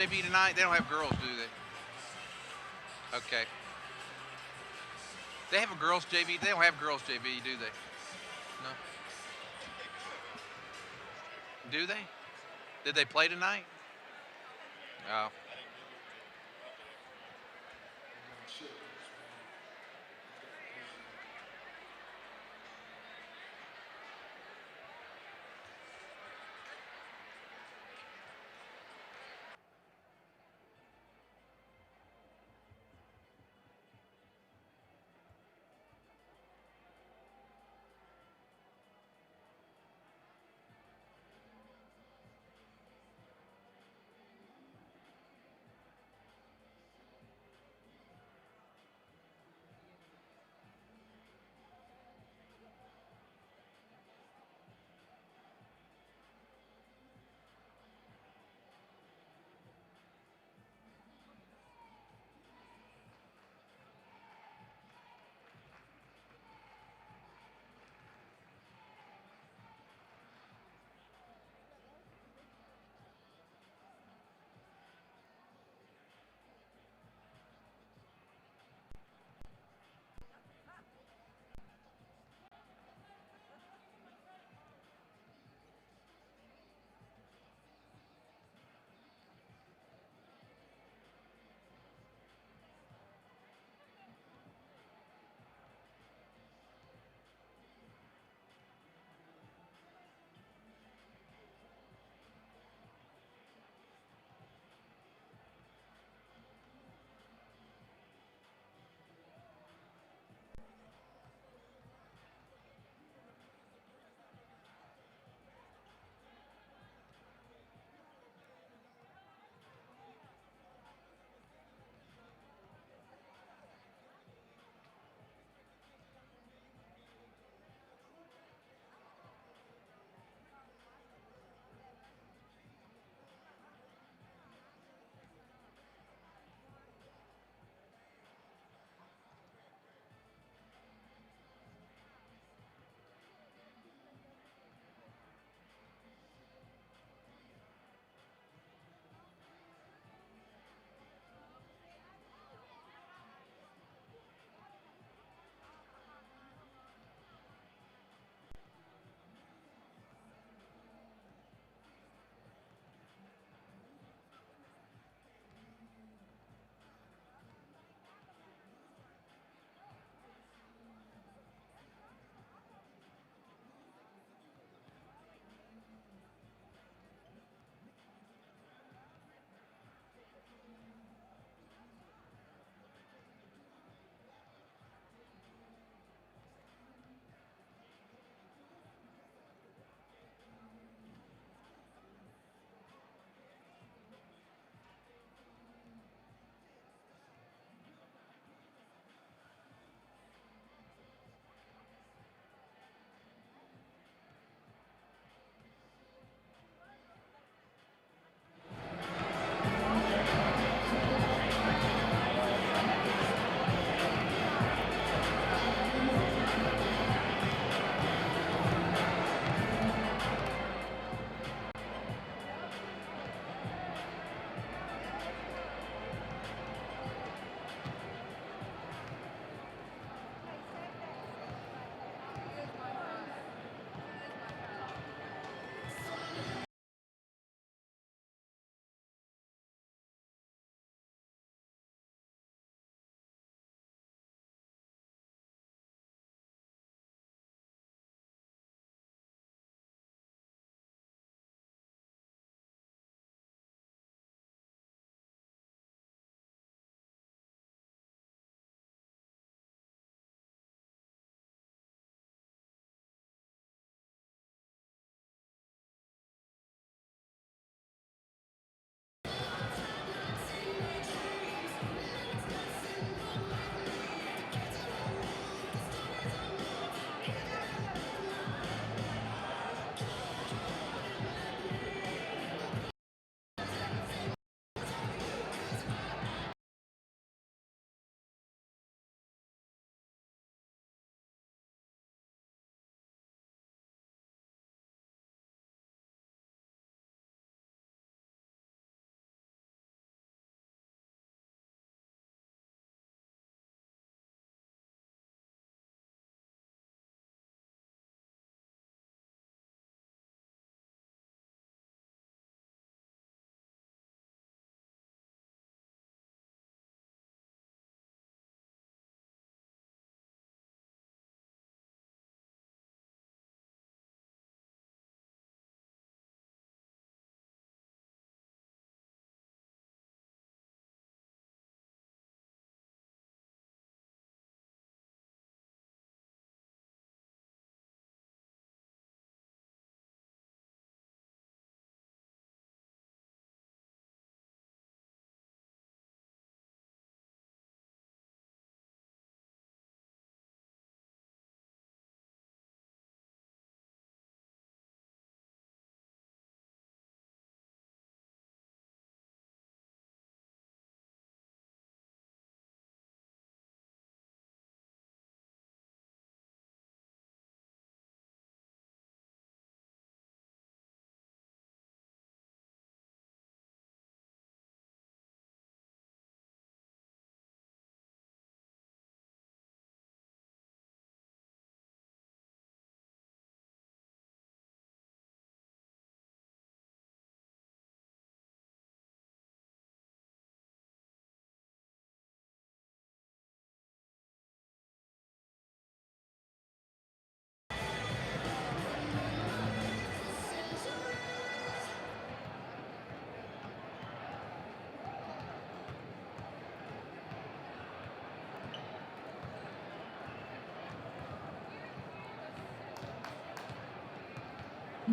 JV tonight? They don't have girls, do they? Okay. They have a girls JV. They don't have girls JV, do they? No. Do they? Did they play tonight? Oh.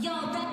Y'all ready?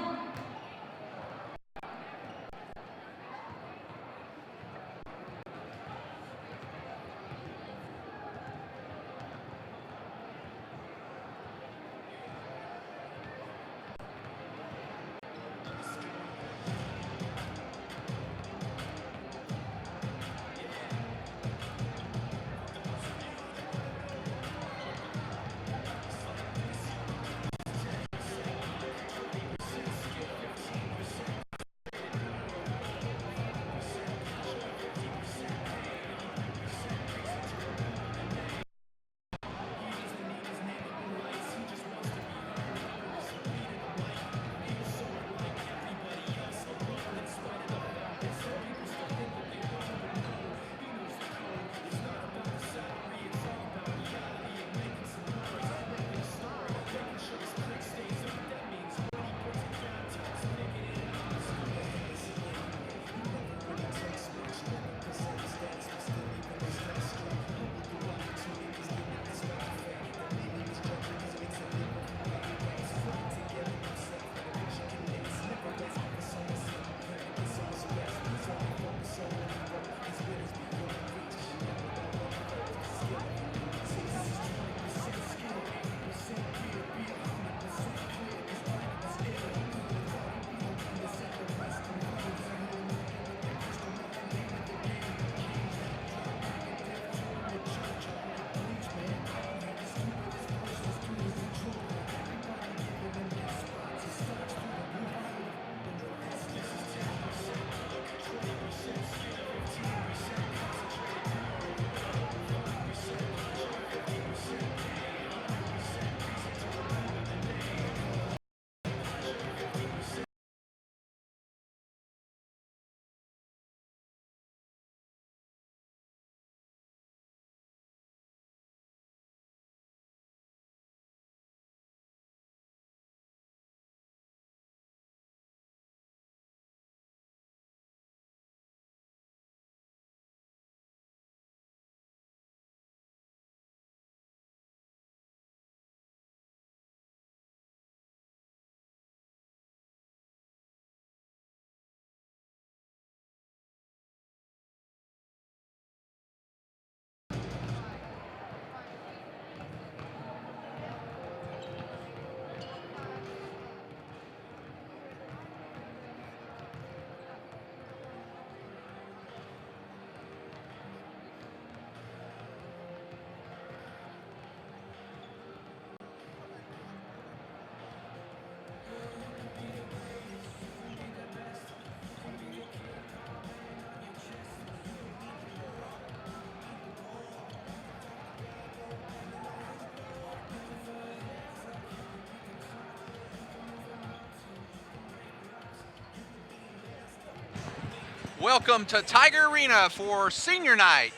Welcome to Tiger Arena for senior night.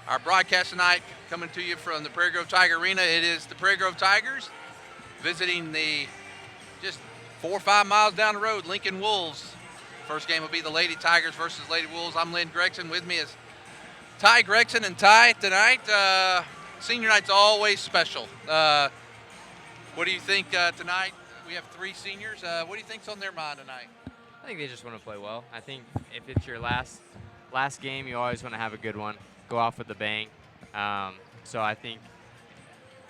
Our broadcast tonight coming to you from the Prairie Grove Tiger Arena. It is the Prairie Grove Tigers visiting the just 4 or 5 miles down the road, Lincoln Wolves. First game will be the Lady Tigers versus Lady Wolves. I'm Lynn Gregson. With me is Ty Gregson. And Ty, tonight, senior night's always special. What do you think tonight? We have 3 seniors. What do you think's on their mind tonight? I think they just want to play well. I think if it's your last game, you always want to have a good one, go off with a bang. So I think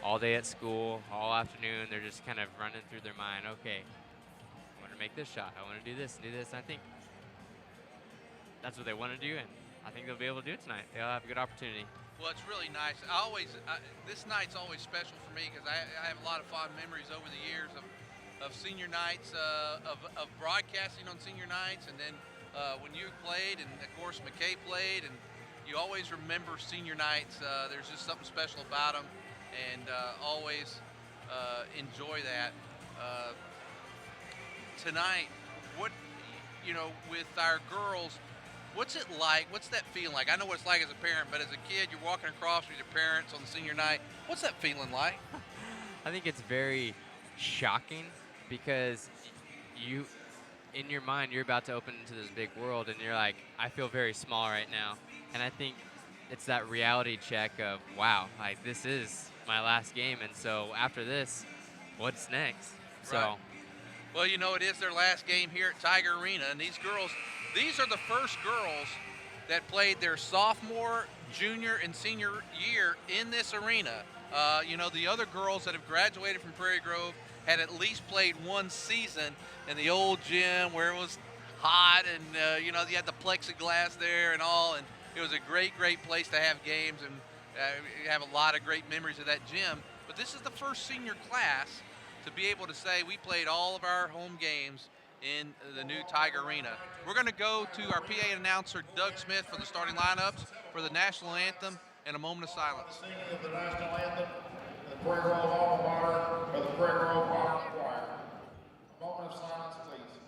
all day at school, all afternoon, they're just kind of running through their mind, okay, I want to make this shot, I want to do this and do this. And I think that's what they want to do, and I think they'll be able to do it tonight. They'll have a good opportunity. Well, it's really nice. This night's always special for me because I have a lot of fond memories over the years of senior nights, of broadcasting on senior nights, and then when you played, and of course McKay played, and you always remember senior nights. There's just something special about them, and always enjoy that. Tonight, with our girls, what's it like? What's that feeling like? I know what it's like as a parent, but as a kid, you're walking across with your parents on senior night. What's that feeling like? I think it's very shocking because in your mind, you're about to open into this big world, and you're like, I feel very small right now. And I think it's that reality check of, wow, like this is my last game, and so after this, what's next? Right. So Well, you know, it is their last game here at Tiger Arena, and these are the first girls that played their sophomore, junior, and senior year in this arena. You know, the other girls that have graduated from Prairie Grove had at least played one season in the old gym where it was hot and, you know, you had the plexiglass there and all, and it was a great, great place to have games, and you have a lot of great memories of that gym. But this is the first senior class to be able to say we played all of our home games in the new Tiger Arena. We're going to go to our PA announcer, Doug Smith, for the starting lineups for the national anthem and a moment of silence. Singing of the national anthem, the Prairie Grove Alma Mater, or the Prairie Grove Honor Choir. A moment of silence, please.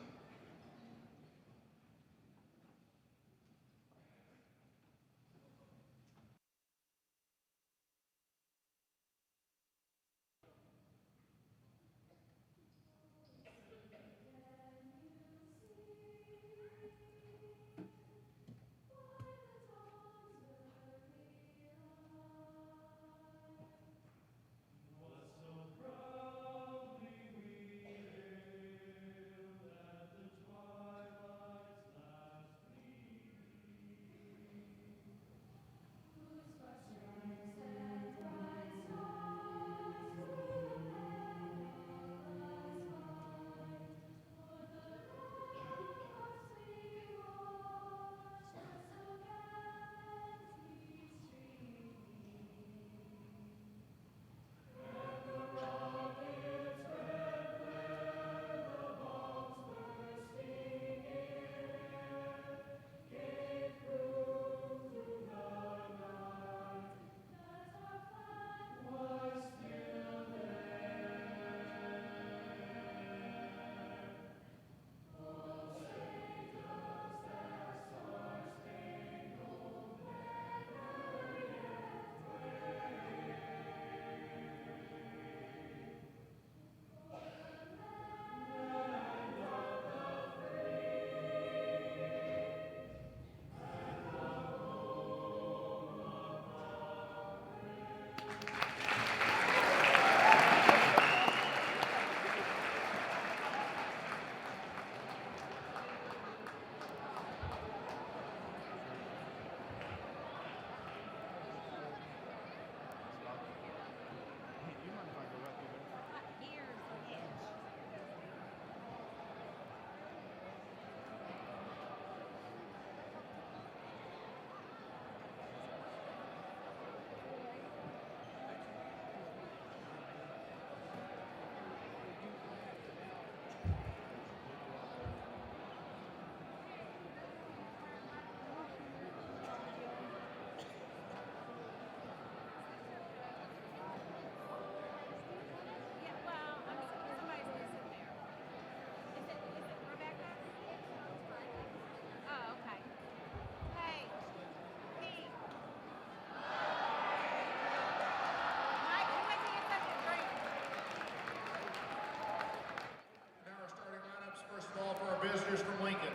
Visitors from Lincoln.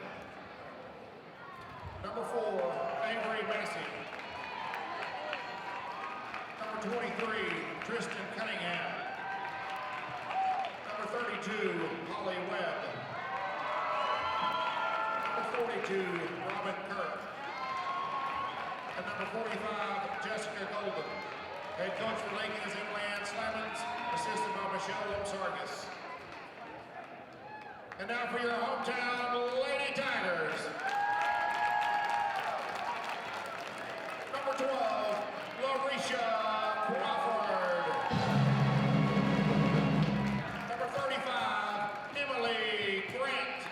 Number 4, Avery Massey. Number 23, Tristan Cunningham. Number 32, Holly Webb. Number 42, Robin Kirk. And number 45, Jessica Golden. Head coach for Lincoln is Lance Lemons, assisted by Michelle Lopsarkis. And now for your hometown Lady Tigers. Number 12, Larisha Crawford. Number 35, Emily Grant.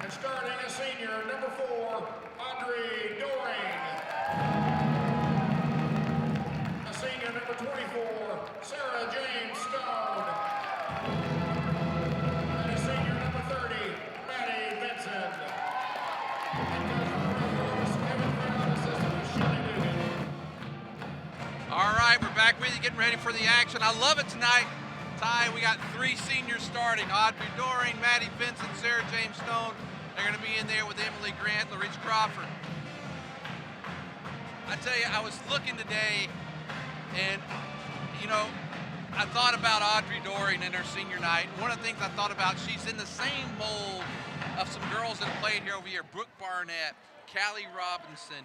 And starting a senior, number 4, Audrey Doring. A senior, number 24, Sarah James Stone. And a senior, number 30, Maddie Benson. All right, we're back with you, getting ready for the action. I love it tonight. Ty, we got 3 seniors starting. Audrey Doring, Maddie Vincent, Sarah James Stone. They're going to be in there with Emily Grant, Larisha Crawford. I tell you, I was looking today, and, you know, I thought about Audrey Doring in her senior night. One of the things I thought about, she's in the same mold of some girls that have played here over here. Brooke Barnett, Callie Robinson,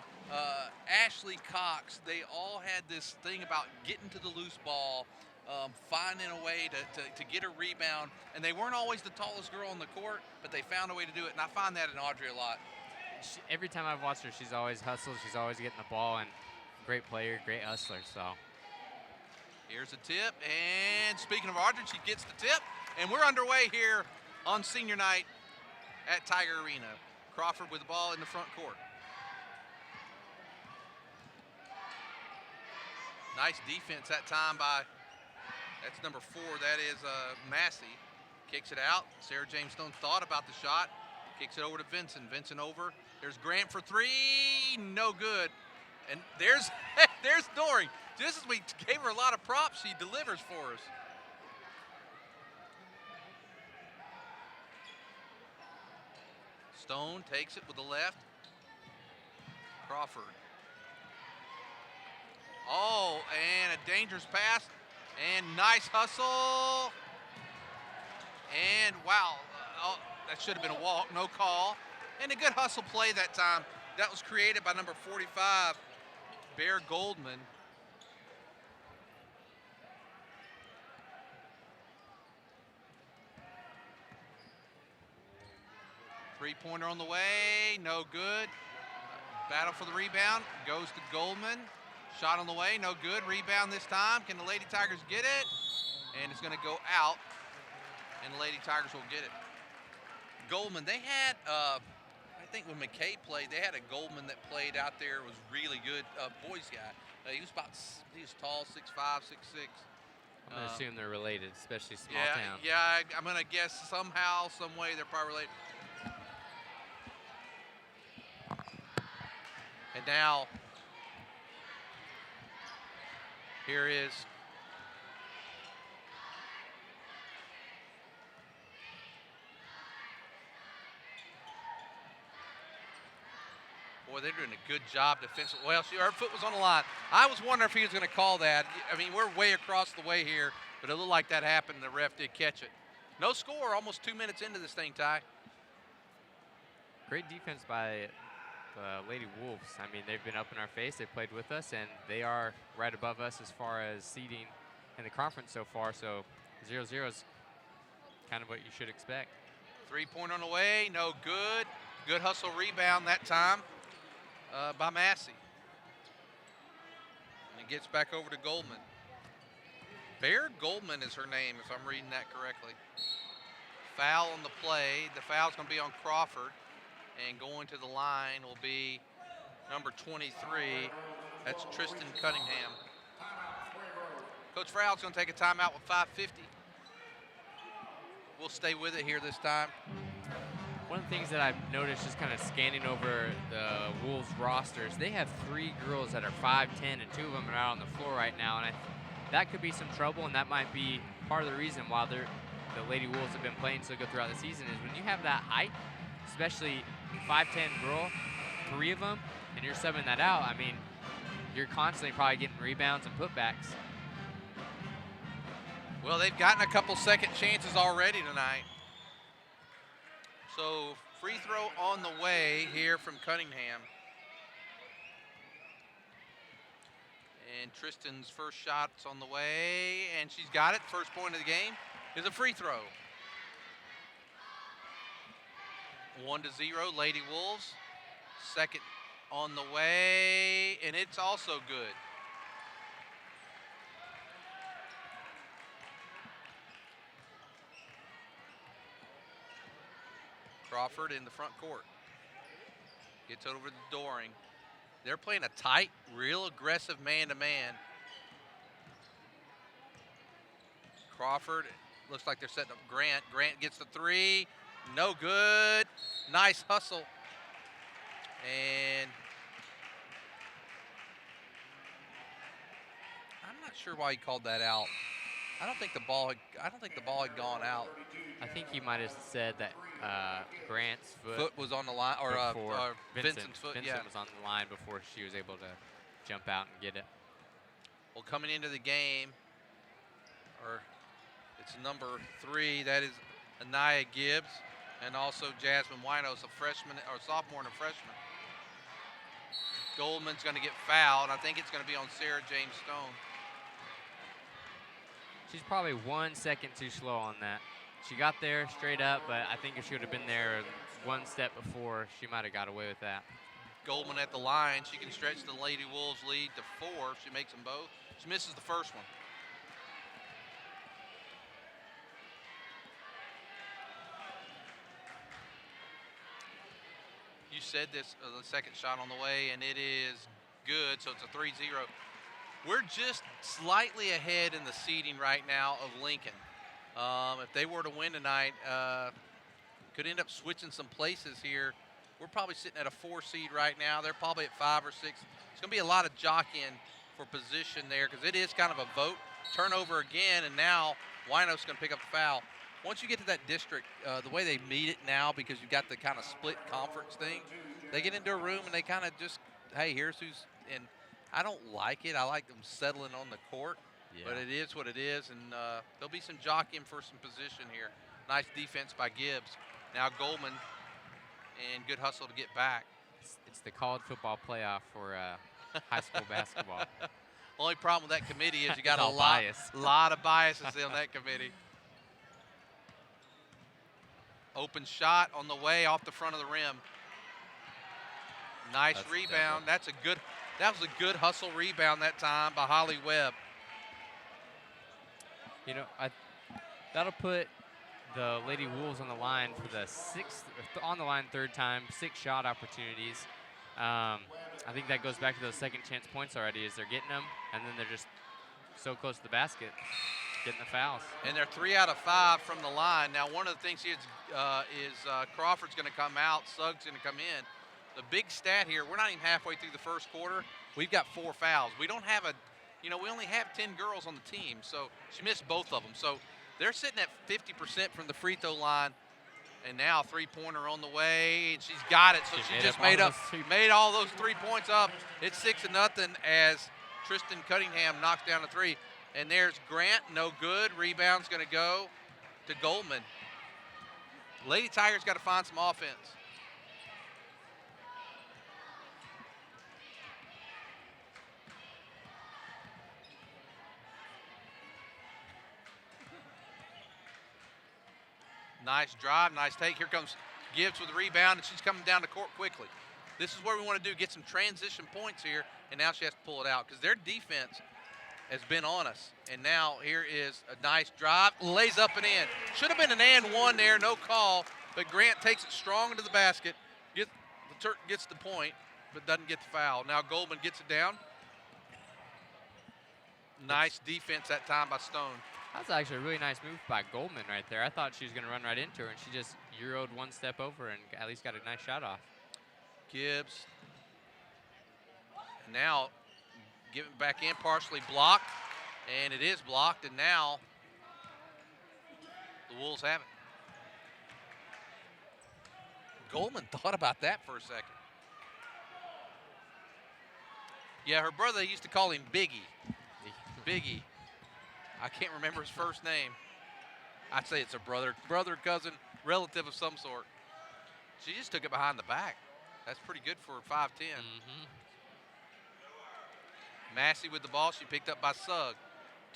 Ashley Cox. They all had this thing about getting to the loose ball, finding a way to get a rebound. And they weren't always the tallest girl on the court, but they found a way to do it. And I find that in Audrey a lot. Every time I've watched her, she's always hustled. She's always getting the ball, and great player, great hustler. So here's a tip, and speaking of Audrey, she gets the tip, and we're underway here on senior night at Tiger Arena. Crawford with the ball in the front court. Nice defense that time by, that's number 4, that is Massey. Kicks it out. Sarah James Stone thought about the shot. Kicks it over to Vincent. Vincent over. There's Grant for 3. No good. And there's Doring. Just as we gave her a lot of props, she delivers for us. Stone takes it with the left. Crawford. Oh, and a dangerous pass. And nice hustle. And wow. That should have been a walk, no call. And a good hustle play that time. That was created by number 45, Bear Goldman. Three-pointer on the way, no good. Battle for the rebound, goes to Goldman. Shot on the way, no good. Rebound this time. Can the Lady Tigers get it? And it's going to go out, and the Lady Tigers will get it. Goldman, they had, I think when McKay played, they had a Goldman that played out there, was really good, boys guy. He was tall, 6'5", 6'6". I'm going to assume they're related, especially small town. Yeah, I'm going to guess somehow, some way they're probably related. And now, here is boy, they're doing a good job defensively. Well, her foot was on the line. I was wondering if he was going to call that. I mean, we're way across the way here, but it looked like that happened. The ref did catch it. No score, almost 2 minutes into this thing, Ty. Great defense by the Lady Wolves. I mean, they've been up in our face. They played with us, and they are right above us as far as seeding in the conference so far. So 0-0 is kind of what you should expect. Three-pointer on the way, no good. Good hustle rebound that time by Massey. And it gets back over to Goldman. Bear Goldman is her name, if I'm reading that correctly. Foul on the play. The foul's going to be on Crawford. And going to the line will be number 23. That's Tristan Cunningham. Coach Frowell's going to take a timeout with 5:50. We'll stay with it here this time. One of the things that I've noticed just kind of scanning over the Wolves rosters, they have 3 girls that are 5'10", and 2 of them are out on the floor right now. And that could be some trouble, and that might be part of the reason why the Lady Wolves have been playing so good throughout the season is when you have that height, especially 5'10" girl, 3 of them, and you're subbing that out, I mean, you're constantly probably getting rebounds and putbacks. Well, they've gotten a couple second chances already tonight. So free throw on the way here from Cunningham. And Tristan's first shot's on the way, and she's got it. First point of the game is a free throw. 1-0, Lady Wolves. Second on the way, and it's also good. Crawford in the front court. Gets over to Doring. They're playing a tight, real aggressive man-to-man. Crawford, looks like they're setting up Grant. Grant gets the 3. No good. Nice hustle. And I'm not sure why he called that out. I don't think the ball had gone out. I think he might have said that Grant's foot was on the line, or Vincent's foot. Vincent was on the line before she was able to jump out and get it. Well, coming into the game, or it's number 3. That is Anaya Gibbs, and also Jasmine Winos, a freshman or sophomore and a freshman. Goldman's going to get fouled. I think it's going to be on Sarah James Stone. She's probably 1 second too slow on that. She got there straight up, but I think if she would have been there 1 step before, she might have got away with that. Goldman at the line. She can stretch the Lady Wolves lead to 4 if she makes them both. She misses the first one. You said this, the second shot on the way, and it is good, so it's a 3-0. We're just slightly ahead in the seeding right now of Lincoln. If they were to win tonight, could end up switching some places here. We're probably sitting at a 4 seed right now. They're probably at 5 or 6. It's going to be a lot of jockeying for position there because it is kind of a vote. Turnover again, and now Winos going to pick up the foul. Once you get to that district, the way they meet it now, because you've got the kind of split conference thing, they get into a room and they kind of just, hey, here's who's – and I don't like it. I like them settling on the court, but it is what it is, and there'll be some jockeying for some position here. Nice defense by Gibbs. Now Goldman, and good hustle to get back. It's the college football playoff for high school basketball. Only problem with that committee is you got It's a lot of biases on that committee. Open shot on the way off the front of the rim. Nice rebound. That was a good hustle rebound that time by Holly Webb. You know, that'll put the Lady Wolves on the line for the third time, 6 shot opportunities. I think that goes back to those second chance points already as they're getting them, and then they're just so close to the basket, getting the fouls. And they're 3 out of 5 from the line. Now, one of the things here is Crawford's going to come out, Suggs going to come in. The big stat here, we're not even halfway through the first quarter. We've got 4 fouls. We don't have we only have 10 girls on the team, so she missed both of them. So they're sitting at 50% from the free throw line, and now 3-pointer on the way, and she's got it. So she just made all those 3 points up. It's 6-0 as Tristan Cunningham knocks down a 3. And there's Grant, no good. Rebound's going to go to Goldman. Lady Tigers got to find some offense. Nice drive, nice take. Here comes Gibbs with the rebound, and she's coming down the court quickly. This is what we want to do, get some transition points here, and now she has to pull it out because their defense has been on us. And now here is a nice drive, lays up and in. Should have been an and one there, no call, but Grant takes it strong into the basket, gets the point, but doesn't get the foul. Now Goldman gets it down. Nice defense that time by Stone. That's actually a really nice move by Goldman right there. I thought she was going to run right into her, and she just Euroed 1 step over and at least got a nice shot off. Gibbs. And now give it back in, partially blocked, and it is blocked, and now the Wolves have it. Goldman thought about that for a second. Yeah, her brother used to call him Biggie. Biggie. I can't remember his first name. I'd say it's a brother, cousin, relative of some sort. She just took it behind the back. That's pretty good for 5'10". Mm-hmm. Massey with the ball. She picked up by Sugg.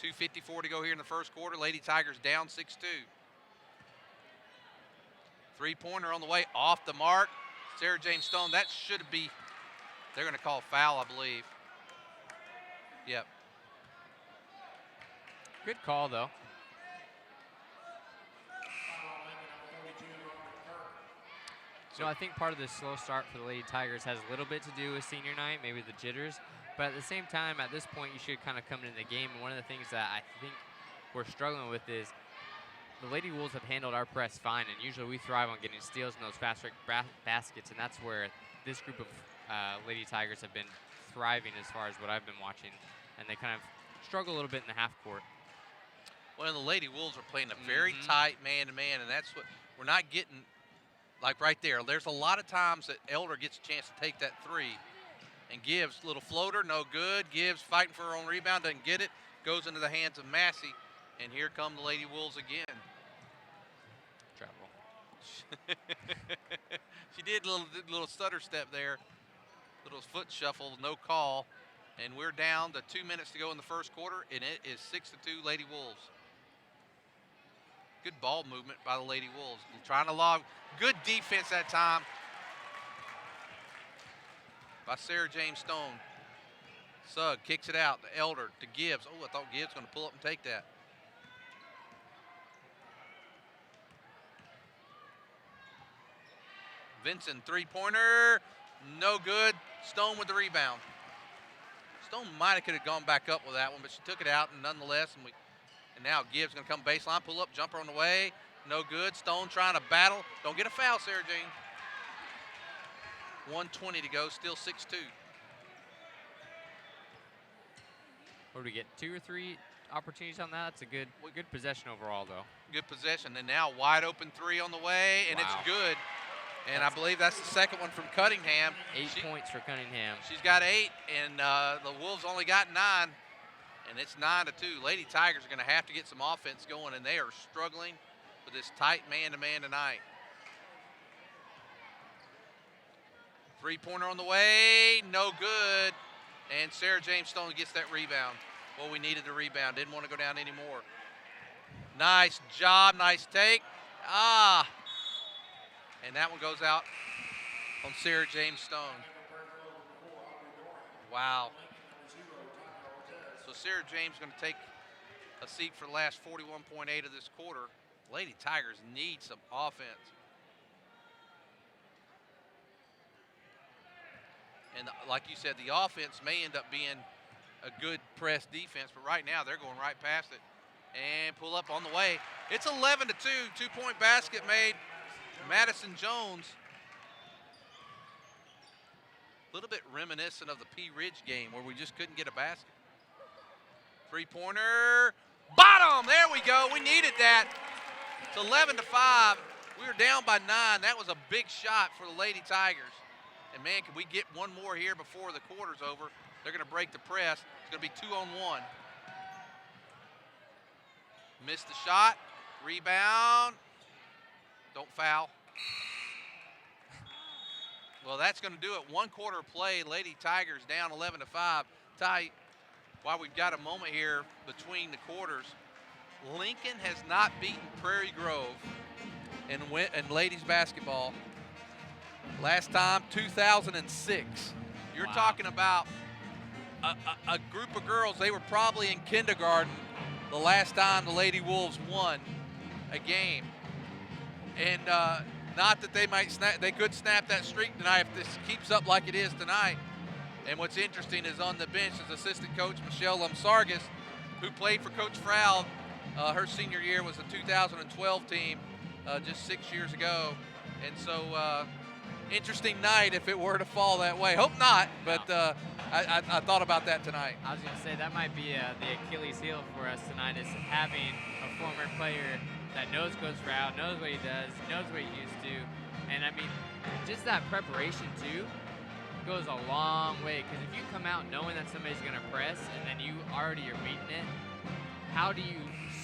2:54 to go here in the first quarter. Lady Tigers down 6-2. 3-pointer on the way, off the mark. Sarah James Stone. That should be, they're going to call foul, I believe. Yep. Good call, though. So I think part of the slow start for the Lady Tigers has a little bit to do with senior night, maybe the jitters. But at the same time, at this point, you should kind of come into the game. And one of the things that I think we're struggling with is the Lady Wolves have handled our press fine, and usually we thrive on getting steals in those fast break baskets, and that's where this group of Lady Tigers have been thriving as far as what I've been watching, and they kind of struggle a little bit in the half court. Well, the Lady Wolves are playing a very tight man-to-man, and that's what we're not getting, like right there. There's a lot of times that Elder gets a chance to take that 3 and Gibbs, little floater, no good. Gibbs fighting for her own rebound, doesn't get it, goes into the hands of Massey. And here come the Lady Wolves again. Travel. She did a little stutter step there. Little foot shuffle, no call. And we're down to 2 minutes to go in the first quarter, and it is 6-2 Lady Wolves. Good ball movement by the Lady Wolves. Trying to log. Good defense that time by Sarah James Stone. Sugg kicks it out to Elder, to Gibbs. Oh, I thought Gibbs was going to pull up and take that. Vincent, three-pointer, no good. Stone with the rebound. Stone could have gone back up with that one, but she took it out, and nonetheless, and now Gibbs going to come baseline, pull up, jumper on the way, no good. Stone trying to battle. Don't get a foul, Sarah Jane. 1:20 to go, still 6-2. What do we get? 2 or 3 opportunities on that? It's a good possession overall, though. Good possession, and now wide open three on the way, and it's good. And I believe that's the second one from Cunningham. 8 points for Cunningham. She's got 8, and the Wolves only got 9, and it's 9-2. Lady Tigers are going to have to get some offense going, and they are struggling with this tight man-to-man tonight. Three-pointer on the way, no good. And Sarah James Stone gets that rebound. Well, we needed the rebound. Didn't want to go down anymore. Nice job, nice take. And that one goes out on Sarah James Stone. Wow. So Sarah James is going to take a seat for the last 41.8 of this quarter. Lady Tigers need some offense. And like you said, the offense may end up being a good press defense, but right now they're going right past it. And pull up on the way. It's 11-2, 2-point basket made. Madison Jones. A little bit reminiscent of the P. Ridge game where we just couldn't get a basket. Three-pointer, bottom, there we go. We needed that. It's 11-5. We were down by 9. That was a big shot for the Lady Tigers. And man, can we get one more here before the quarter's over? They're going to break the press. It's going to be 2-on-1. Missed the shot. Rebound. Don't foul. Well, that's going to do it. 1 quarter play. Lady Tigers down 11-5. Ty, while we've got a moment here between the quarters, Lincoln has not beaten Prairie Grove in ladies basketball. Last time, 2006. You're talking about a group of girls, they were probably in kindergarten the last time the Lady Wolves won a game. And not that they could snap that streak tonight if this keeps up like it is tonight. And what's interesting is on the bench is assistant coach Michelle Lumsargis, who played for Coach Froud. Her senior year was the 2012 team just 6 years ago. And so interesting night if it were to fall that way. Hope not, but I thought about that tonight. I was going to say that might be the Achilles heel for us tonight, is having a former player that knows Coach Froud, knows what he does, knows what he used to. And I mean, just that preparation too goes a long way, because if you come out knowing that somebody's going to press and then you already are beating it, how do you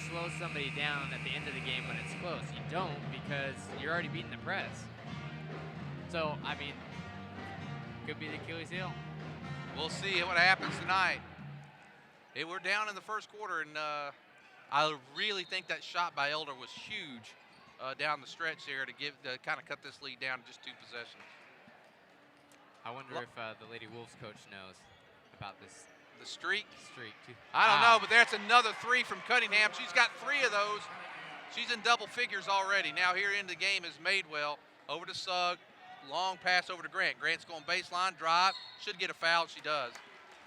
slow somebody down at the end of the game when it's close? You don't, because you're already beating the press. So, I mean, could be the Achilles heel. We'll see what happens tonight. We're down in the first quarter, and I really think that shot by Elder was huge down the stretch there to kind of cut this lead down to just 2 possessions. I wonder if the Lady Wolves coach knows about this. The streak? Too. I don't know, but that's another 3 from Cunningham. She's got 3 of those. She's in double figures already. Now here in the game is Madewell. Over to Sugg. Long pass over to Grant. Grant's going baseline, drive. Should get a foul. She does.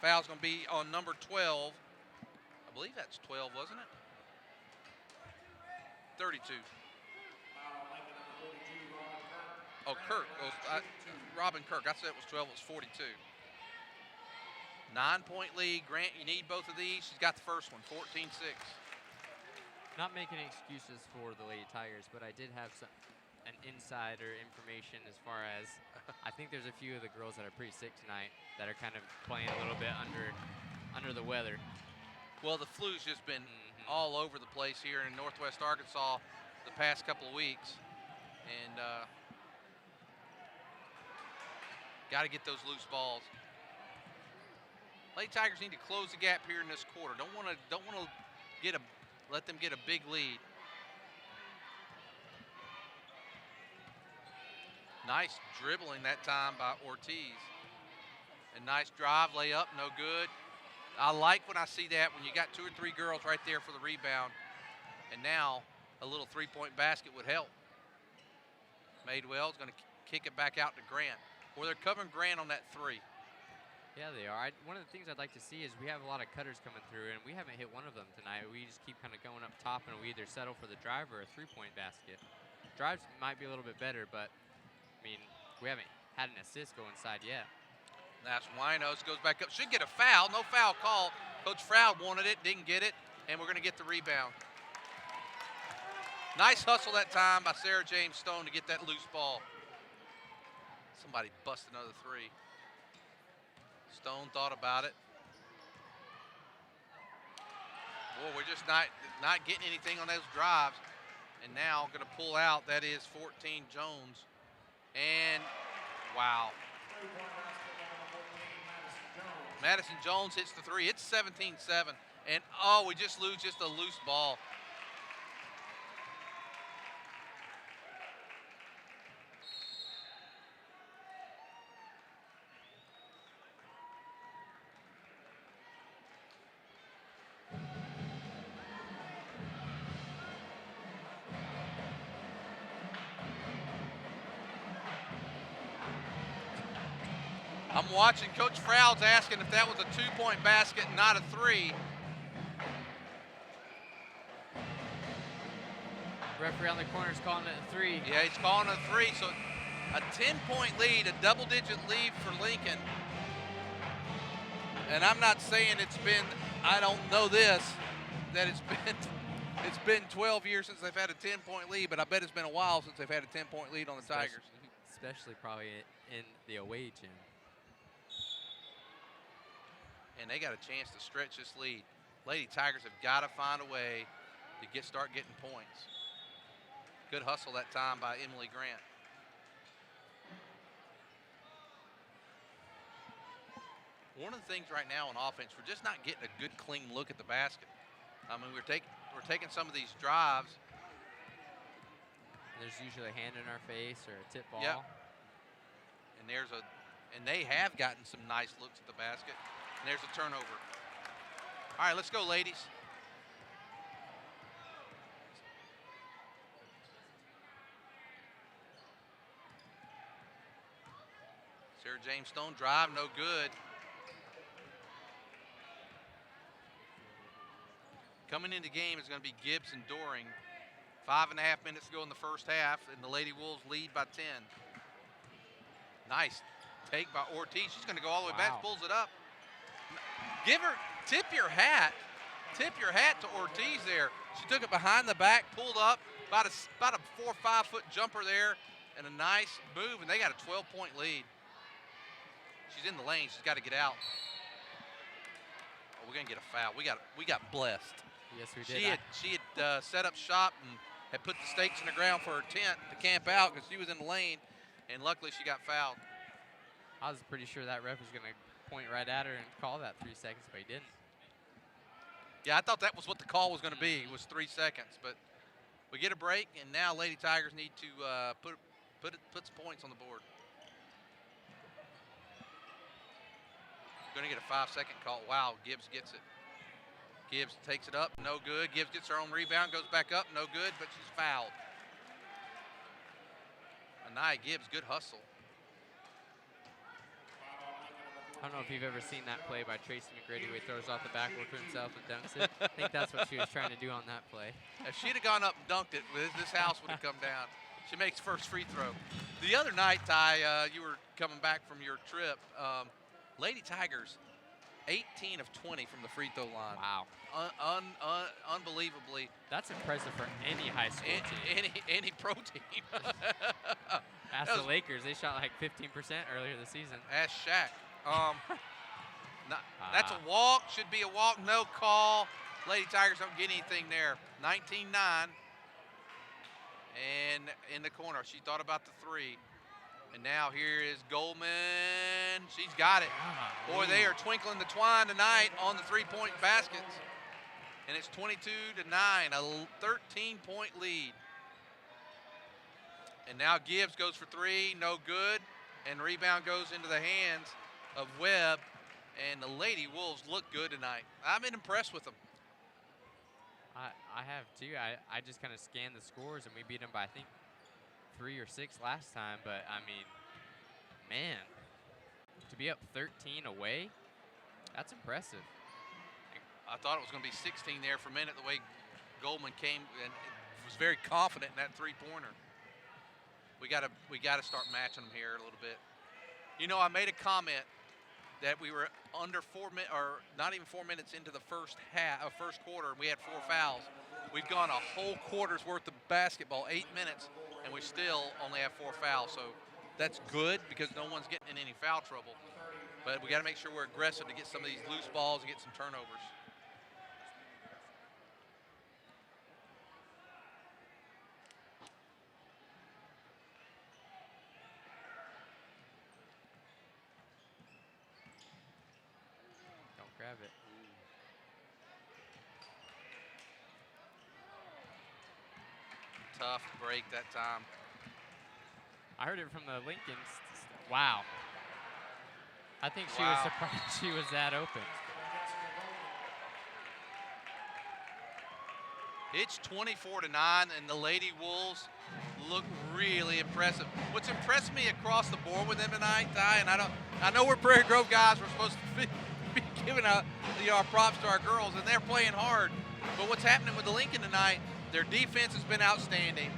Foul's going to be on number 12. I believe that's 12, wasn't it? 32. Oh, Kirk. Robin Kirk. I said it was 12. It was 42. 9-point lead. Grant, you need both of these. She's got the first one, 14-6. Not making excuses for the Lady Tigers, but I did have an insider information as far as I think there's a few of the girls that are pretty sick tonight that are kind of playing a little bit under the weather. Well, the flu's just been all over the place here in Northwest Arkansas the past couple of weeks. And got to get those loose balls. Lady Tigers need to close the gap here in this quarter. Don't want to let them get a big lead. Nice dribbling that time by Ortiz. A nice drive, layup, no good. I like when I see that, when you got 2 or 3 girls right there for the rebound. And now a little three-point basket would help. Madewell's going to kick it back out to Grant. Or they're covering Grant on that 3. Yeah, they are. One of the things I'd like to see is we have a lot of cutters coming through, and we haven't hit one of them tonight. We just keep kind of going up top, and we either settle for the drive or a three-point basket. Drives might be a little bit better, but, I mean, we haven't had an assist go inside yet. That's Winos, goes back up. Should get a foul. No foul call. Coach Froud wanted it, didn't get it, and we're going to get the rebound. Nice hustle that time by Sarah James Stone to get that loose ball. Somebody bust another 3. Stone thought about it. Boy, we're just not getting anything on those drives. And now going to pull out, that is 14 Jones. And wow. Madison Jones hits the 3. It's 17-7. And oh, we just lose just a loose ball. I'm watching. Coach Froud's asking if that was a 2-point basket, not a 3. Referee on the corner is calling it a 3. Yeah, he's calling it a 3. So a 10-point lead, a double-digit lead for Lincoln. And I'm not saying it's been, I don't know this, that it's been 12 years since they've had a 10-point lead, but I bet it's been a while since they've had a 10-point lead on the Tigers. Especially probably in the away gym. And they got a chance to stretch this lead. Lady Tigers have got to find a way to start getting points. Good hustle that time by Emily Grant. One of the things right now on offense, we're just not getting a good, clean look at the basket. I mean, we're taking some of these drives. There's usually a hand in our face or a tip ball. Yep. And they have gotten some nice looks at the basket. And there's a turnover. All right, let's go, ladies. Sarah James Stone drive, no good. Coming into the game is going to be Gibbs and Doring. 5.5 minutes to go in the first half, and the Lady Wolves lead by 10. Nice take by Ortiz. She's going to go all the way back, pulls it up. Tip your hat to Ortiz there. She took it behind the back, pulled up, about a 4 or 5 foot jumper there, and a nice move, and they got a 12-point lead. She's in the lane. She's got to get out. Oh, we're gonna get a foul. We got blessed. Yes, we did. She had set up shop and had put the stakes in the ground for her tent to camp out because she was in the lane, and luckily she got fouled. I was pretty sure that ref was gonna point right at her and call that 3 seconds, but he didn't. Yeah, I thought that was what the call was going to be, was 3 seconds. But we get a break, and now Lady Tigers need to put some points on the board. Going to get a 5-second call. Wow, Gibbs gets it. Gibbs takes it up, no good. Gibbs gets her own rebound, goes back up, no good, but she's fouled. Anaya Gibbs, good hustle. I don't know if you've ever seen that play by Tracy McGrady where he throws off the backboard to himself and dunks it. I think that's what she was trying to do on that play. If she'd have gone up and dunked it, this house would have come down. She makes first free throw. The other night, Ty, you were coming back from your trip. Lady Tigers, 18 of 20 from the free throw line. Wow. Unbelievably. That's impressive for any high school team. Any pro team. Ask the Lakers. They shot like 15% earlier this season. Ask Shaq. That's a walk. Should be a walk. No call. Lady Tigers don't get anything there. 19-9. And in the corner, she thought about the three. And now here is Goldman. She's got it. Boy, they are twinkling the twine tonight on the three-point baskets. And it's 22-9, a 13-point lead. And now Gibbs goes for three, no good. And rebound goes into the hands of Webb. And the Lady Wolves look good tonight. I've been impressed with them. I have too. I just kind of scanned the scores, and we beat them by, I think, 3 or 6 last time. But, I mean, man, to be up 13 away, that's impressive. I thought it was going to be 16 there for a minute, the way Goldman came and was very confident in that three-pointer. We gotta start matching them here a little bit. You know, I made a comment that we were under 4 minutes, or not even 4 minutes into the first quarter, and we had 4 fouls. We've gone a whole quarter's worth of basketball, 8 minutes, and we still only have 4 fouls. So that's good because no one's getting in any foul trouble. But we got to make sure we're aggressive to get some of these loose balls and get some turnovers. Don't grab it. Tough break that time. I heard it from the Lincolns. Wow. I think she was surprised she was that open. It's 24-9, and the Lady Wolves look really impressive. What's impressed me across the board with them tonight, Ty, and I know we're Prairie Grove guys. We're supposed to be giving our props to our girls, and they're playing hard. But what's happening with the Lincoln tonight? Their defense has been outstanding.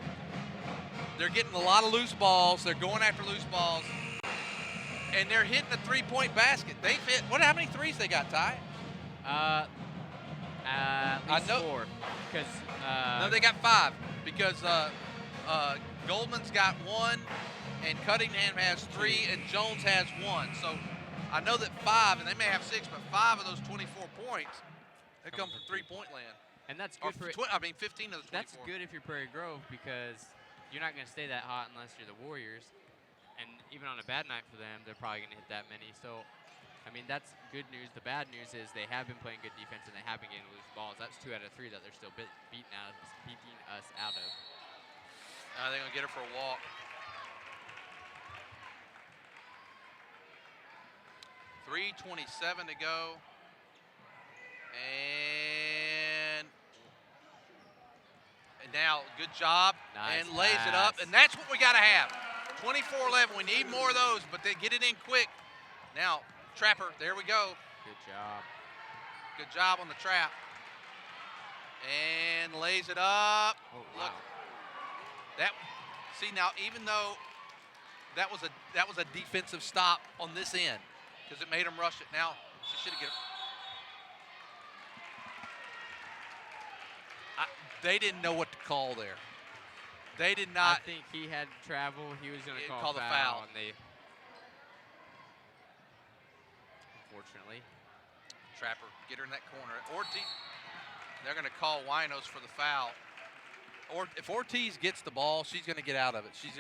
They're getting a lot of loose balls. They're going after loose balls. And they're hitting the three-point basket. They've hit, how many threes they got, Ty? At least 4. Because no, they got 5. Because Goldman's got 1, and Cunningham has 3, and Jones has 1. So I know that 5, and they may have 6, but 5 of those 24 points, they come from three-point land. And that's good for 15 of the 24. That's good if you're Prairie Grove because you're not going to stay that hot unless you're the Warriors. And even on a bad night for them, they're probably going to hit that many. So, I mean, that's good news. The bad news is they have been playing good defense and they have been getting loose balls. That's 2 out of 3 that they're still beating us out of. They're going to get her for a walk. .3:27 to go. And now, good job. Nice and lays it up. pass. And that's what we got to have. 24-11. We need more of those, but they get it in quick. Now, Trapper, there we go. Good job. Good job on the trap. And lays it up. Oh, Look. wow. Now, even though that was a defensive stop on this end, because it made them rush it. Now, she should have get it. They didn't know what to call there. They did not. I think he had travel. He was going to call the foul. And they, unfortunately. Trapper, get her in that corner. Ortiz, they're going to call Winos for the foul. Or if Ortiz gets the ball, she's going to get out of it. She's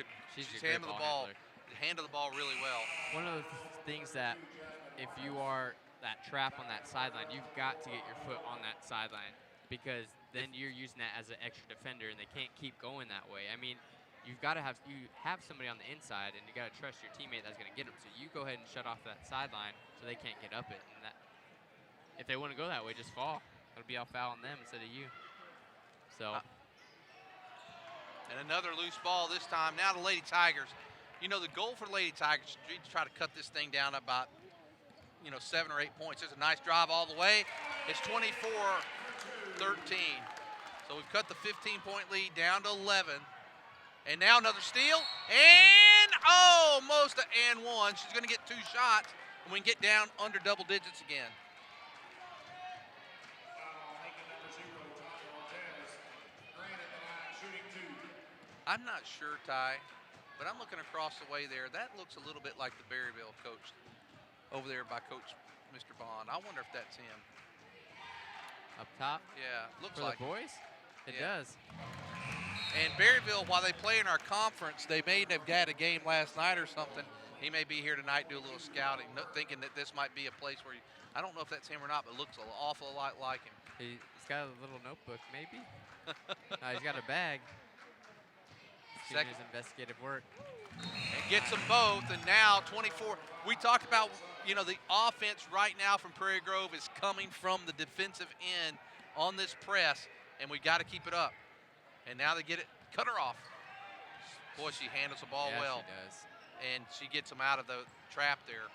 handled the ball really well. One of the things that if you are that trap on that sideline, you've got to get your foot on that sideline because then you're using that as an extra defender and they can't keep going that way. I mean, you've got to have somebody on the inside and you got to trust your teammate that's going to get them. So you go ahead and shut off that sideline so they can't get up it. And that, if they want to go that way, just fall. It'll be a foul on them instead of you. So. And another loose ball this time. Now the Lady Tigers. You know, the goal for the Lady Tigers is to try to cut this thing down about, 7 or 8 points. There's a nice drive all the way. It's 24-13. So we've cut the 15-point lead down to 11. And now another steal. And almost an and one. She's going to get 2 shots, and we can get down under double digits again. I'm not sure, Ty, but I'm looking across the way there. That looks a little bit like the Berryville coach over there by Coach Mr. Bond. I wonder if that's him. Up top Yeah, looks for like the boys. It Yeah. does. And Berryville, while they play in our conference, they may have had a game last night or something. He may be here tonight, do a little scouting, thinking that this might be a place where I don't know if that's him or not, but it looks an awful lot like him. He's got a little notebook, maybe. No, he's got a bag. He's doing his investigative work. And gets them both, and now 24. We talked about, the offense right now from Prairie Grove is coming from the defensive end on this press, and we got to keep it up. And now they get it, cut her off. Boy, she handles the ball well. She does. And she gets them out of the trap there.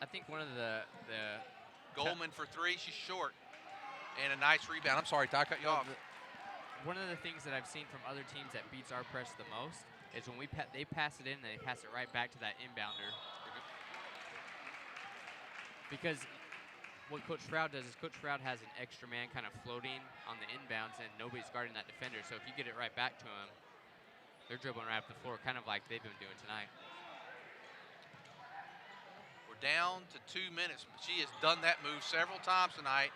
I think one of the Goldman for three, she's short. And a nice rebound. I'm sorry, Ty, I cut you off. One of the things that I've seen from other teams that beats our press the most is when they pass it in and they pass it right back to that inbounder. Because what Coach Froud does is Coach Froud has an extra man kind of floating on the inbounds and nobody's guarding that defender. So if you get it right back to him, they're dribbling right up the floor, kind of like they've been doing tonight. We're down to 2 minutes. She has done that move several times tonight.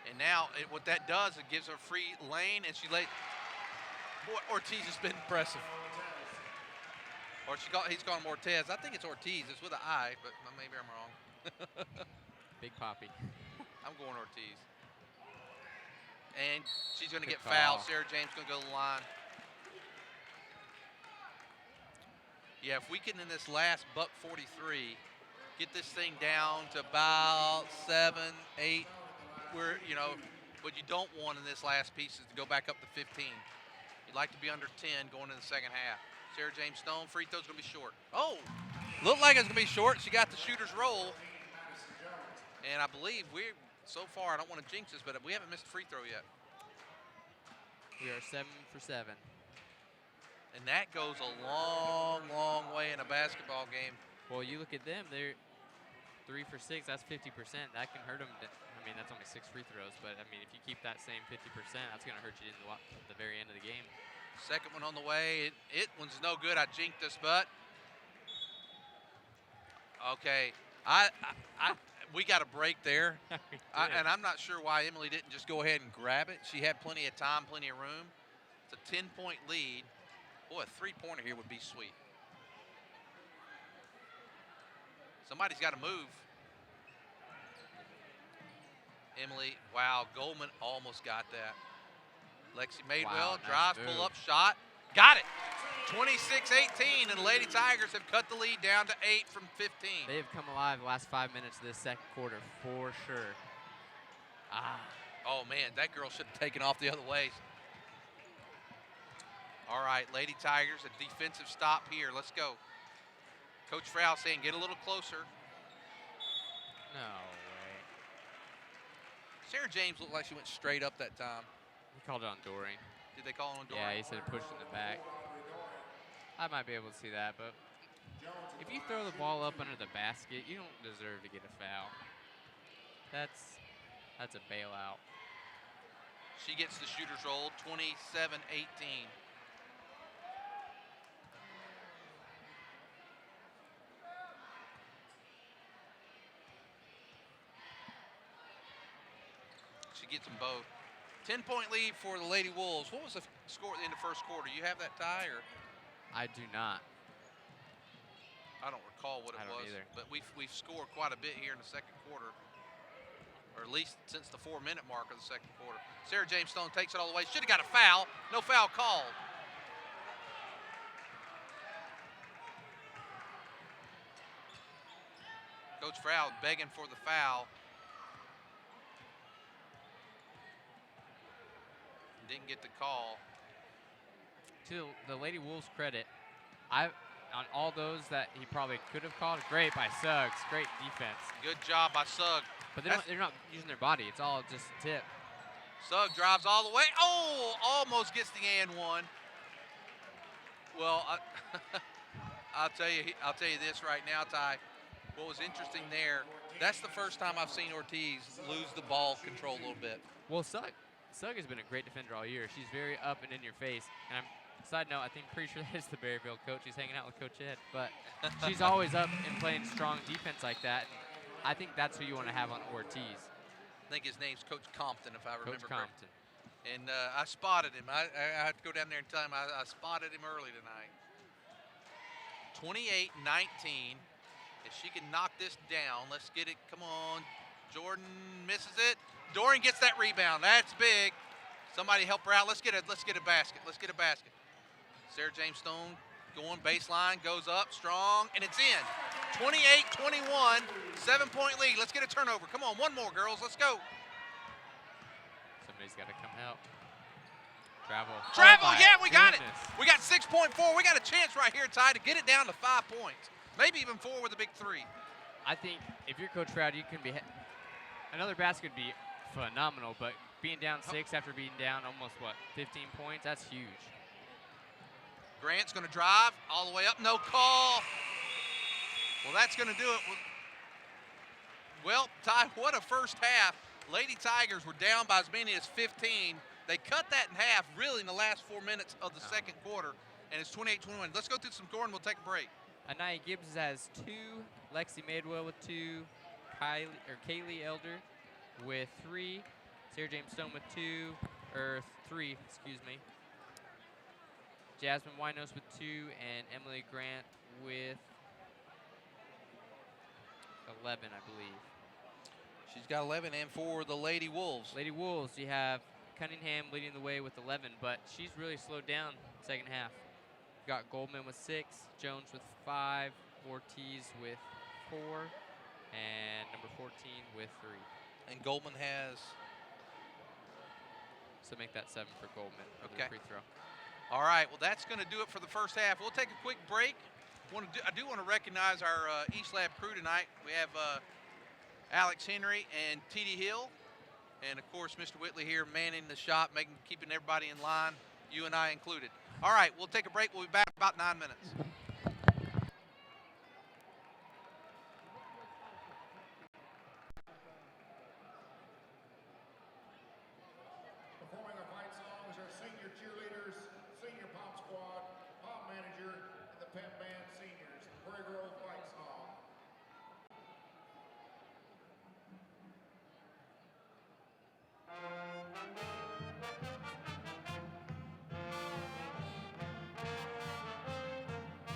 And now what that does, it gives her free lane, and she lays. Boy, Ortiz has been impressive. Or he's calling him Ortez. I think it's Ortiz. It's with an I, but maybe I'm wrong. Big Poppy. I'm going Ortiz. And she's going to get call. fouled. Sarah James going to go to the line. Yeah, if we can in this last buck 43 get this thing down to about 7, 8. What you don't want in this last piece is to go back up to 15. You'd like to be under 10 going into the second half. Sarah James Stone, free throw's going to be short. Oh, looked like it was going to be short. She got the shooter's roll. And I believe so far, I don't want to jinx this, but we haven't missed a free throw yet. We are 7 for 7. And that goes a long, long way in a basketball game. Well, you look at them, they're 3 for 6, that's 50%. That can hurt them. I mean, that's only 6 free throws, but I mean, if you keep that same 50%, that's going to hurt you in the very end of the game. Second one on the way. It one's no good. I jinked this, but okay. We got a break there, and I'm not sure why Emily didn't just go ahead and grab it. She had plenty of time, plenty of room. It's a 10-point lead. Boy, a three-pointer here would be sweet. Somebody's got to move. Emily, wow, Goldman almost got that. Lexi Madewell, nice drives, move. pull up, shot. Got it. 26-18, and the Lady Tigers have cut the lead down to 8 from 15. They have come alive the last 5 minutes of this second quarter for sure. Oh, man, that girl should have taken off the other way. All right, Lady Tigers, a defensive stop here. Let's go. Coach Frau saying get a little closer. No way. Sarah James looked like she went straight up that time. He called it on Doreen. Did they call it on Dora? Yeah, he said push in the back. I might be able to see that, but if you throw the ball up under the basket, you don't deserve to get a foul. That's a bailout. She gets the shooter's roll, 27-18. She gets them both. 10-point lead for the Lady Wolves. What was the score in the first quarter? You have that, Ty, or? I do not. I don't recall what it I don't was. either. But we've scored quite a bit here in the second quarter. Or at least since the 4-minute mark of the second quarter. Sarah James Stone takes it all the way. Should have got a foul. No foul called. Coach Frau begging for the foul. Didn't get the call. To the Lady Wolves' credit, on all those that he probably could have called, great by Suggs, great defense. Good job by Sugg. But they're not using their body. It's all just a tip. Sugg drives all the way. Oh, almost gets the and one. Well, I'll tell you this right now, Ty. What was interesting there, that's the first time I've seen Ortiz lose the ball control a little bit. Well, Sugg has been a great defender all year. She's very up and in your face. And side note, pretty sure that is the Berryville coach. He's hanging out with Coach Ed. But she's always up and playing strong defense like that. And I think that's who you want to have on Ortiz. think his name's Coach Compton, if I remember Coach correctly. Compton. And I spotted him. I had to go down there and tell him I spotted him early tonight. 28-19. If she can knock this down, let's get it. Come on. Jordan misses it. Dorian gets that rebound. That's big. Somebody help her out. Let's get a basket. Let's get a basket. Sarah James Stone going baseline, goes up strong, and it's in. 28-21, 7-point lead. Let's get a turnover. Come on, one more, girls. Let's go. Somebody's got to come help. Travel. Travel, Oh my yeah, we got it. goodness. We got 6.4. We got a chance right here, Ty, to get it down to 5 points. Maybe even 4 with a big 3. I think if you're Coach Trout, you can be another basket would be phenomenal, but being down 6 after being down almost 15 points, that's huge. Grant's going to drive all the way up. No call. Well, that's going to do it. Well, Ty, what a first half. Lady Tigers were down by as many as 15. They cut that in half really in the last 4 minutes of the second quarter, and it's 28-21. Let's go through some scoring. We'll take a break. Anaya Gibbs has 2, Lexi Madewell with 2, Kaylee Elder with 3, Sarah James Stone with 3, Jasmine Winos with 2, and Emily Grant with 11, I believe. She's got 11, and for the Lady Wolves. Lady Wolves, you have Cunningham leading the way with 11, but she's really slowed down second half. Got Goldman with 6, Jones with 5, Ortiz with 4, and number 14 with 3. And Goldman has? So make that 7 for Goldman for the free throw. All right, well, that's going to do it for the first half. We'll take a quick break. I do want to recognize our East Lab crew tonight. We have Alex Henry and T.D. Hill, and, of course, Mr. Whitley here manning the shop, keeping everybody in line, you and I included. All right, we'll take a break. We'll be back in about 9 minutes. Performing our fight songs are senior cheerleaders, senior pom squad, pom manager, and the pep band seniors. Prairie Grove fight song. Thank you.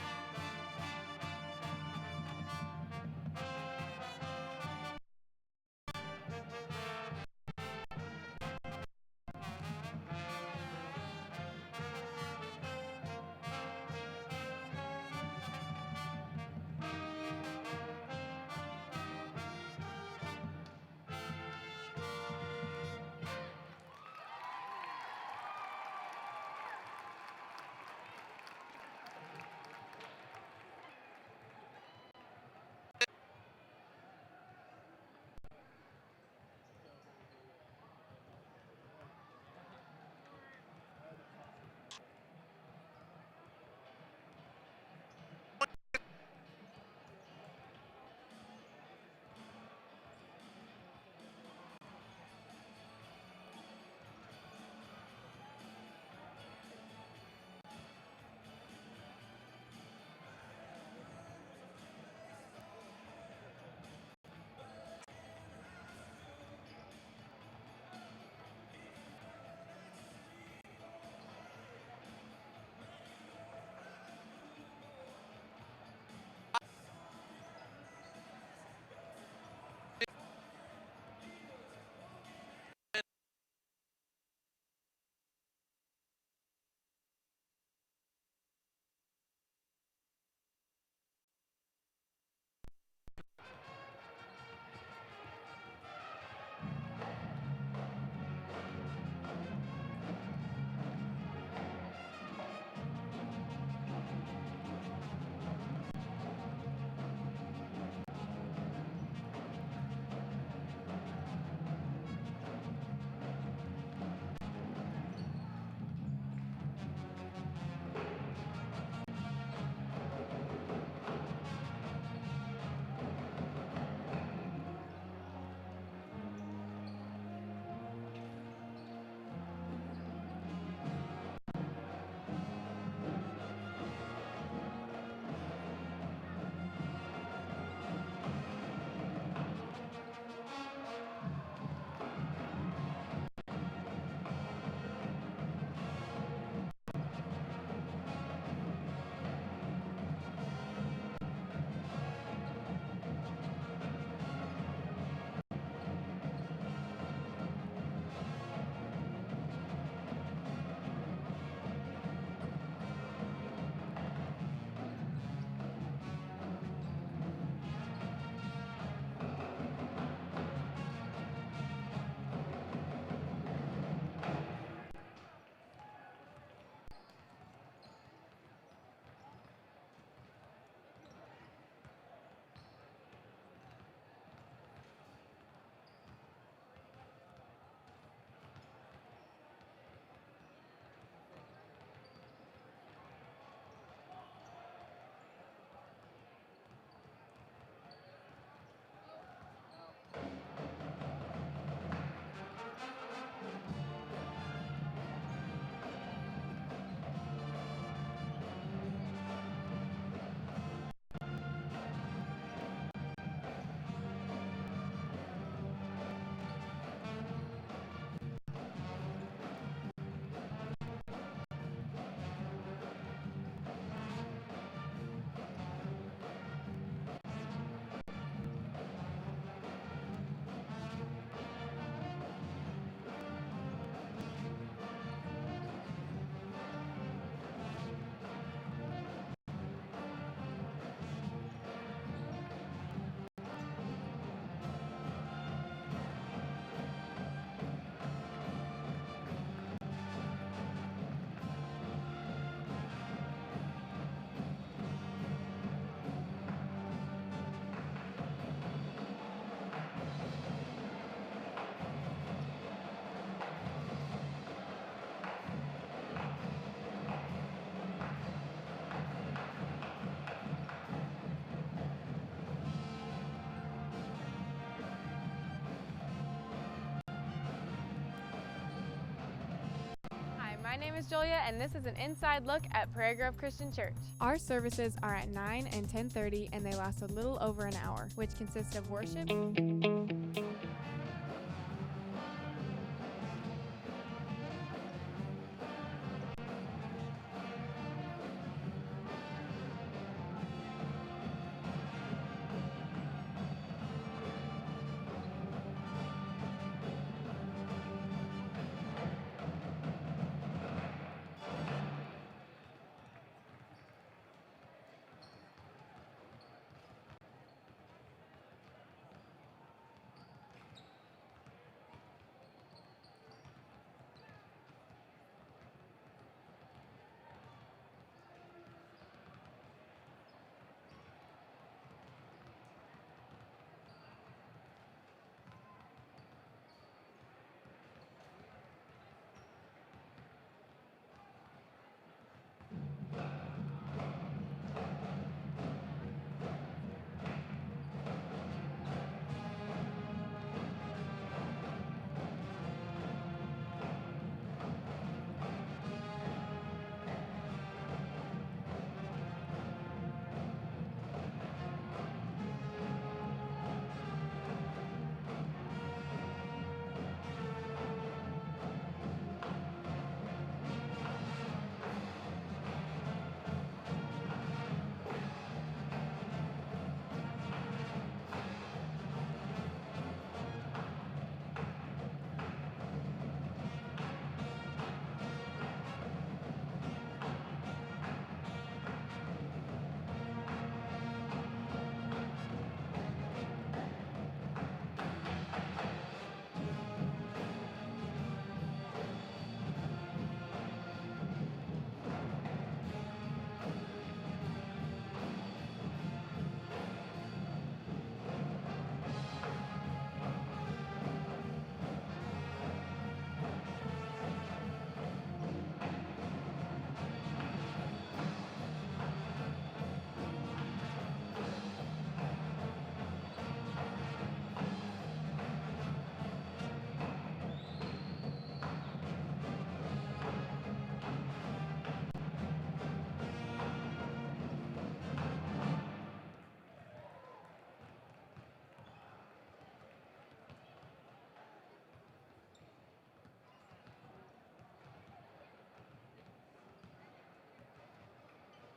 My name is Julia, and this is an inside look at Prairie Grove Christian Church. Our services are at 9 and 10:30, and they last a little over an hour, which consists of worship,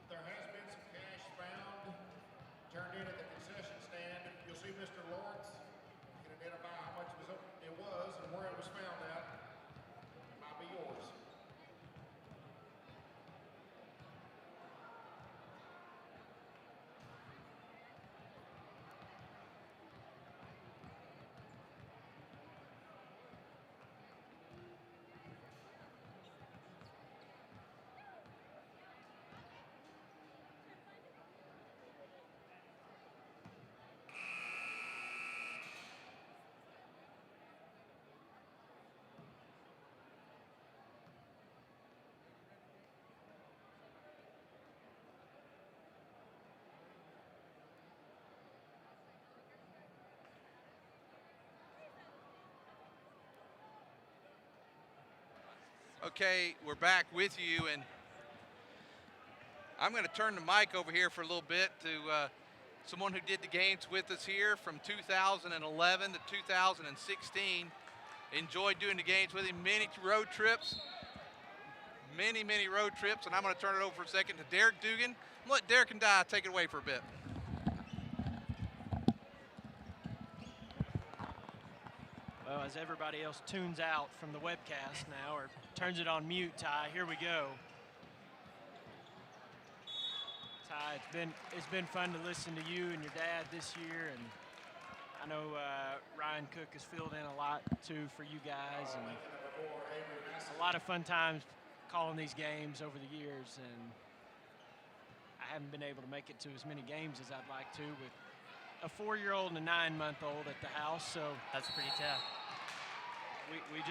There has been some cash found, turned in at the concession stand. You'll see Mr. Lawrence can identify how much it was and where it was found at. It might be yours. Okay, we're back with you, and I'm going to turn the mic over here for a little bit to someone who did the games with us here from 2011 to 2016. Enjoyed doing the games with him, many road trips, and I'm going to turn it over for a second to Derek Dugan. I'm going to let Derek and Di take it away for a bit. Well, as everybody else tunes out from the webcast now or turns it on mute, Ty, here we go. Ty, it's been fun to listen to you and your dad this year, and I know Ryan Cook has filled in a lot too for you guys, and a lot of fun times calling these games over the years, and I haven't been able to make it to as many games as I'd like to with a 4-year-old and a 9-month-old at the house, so That's pretty tough. we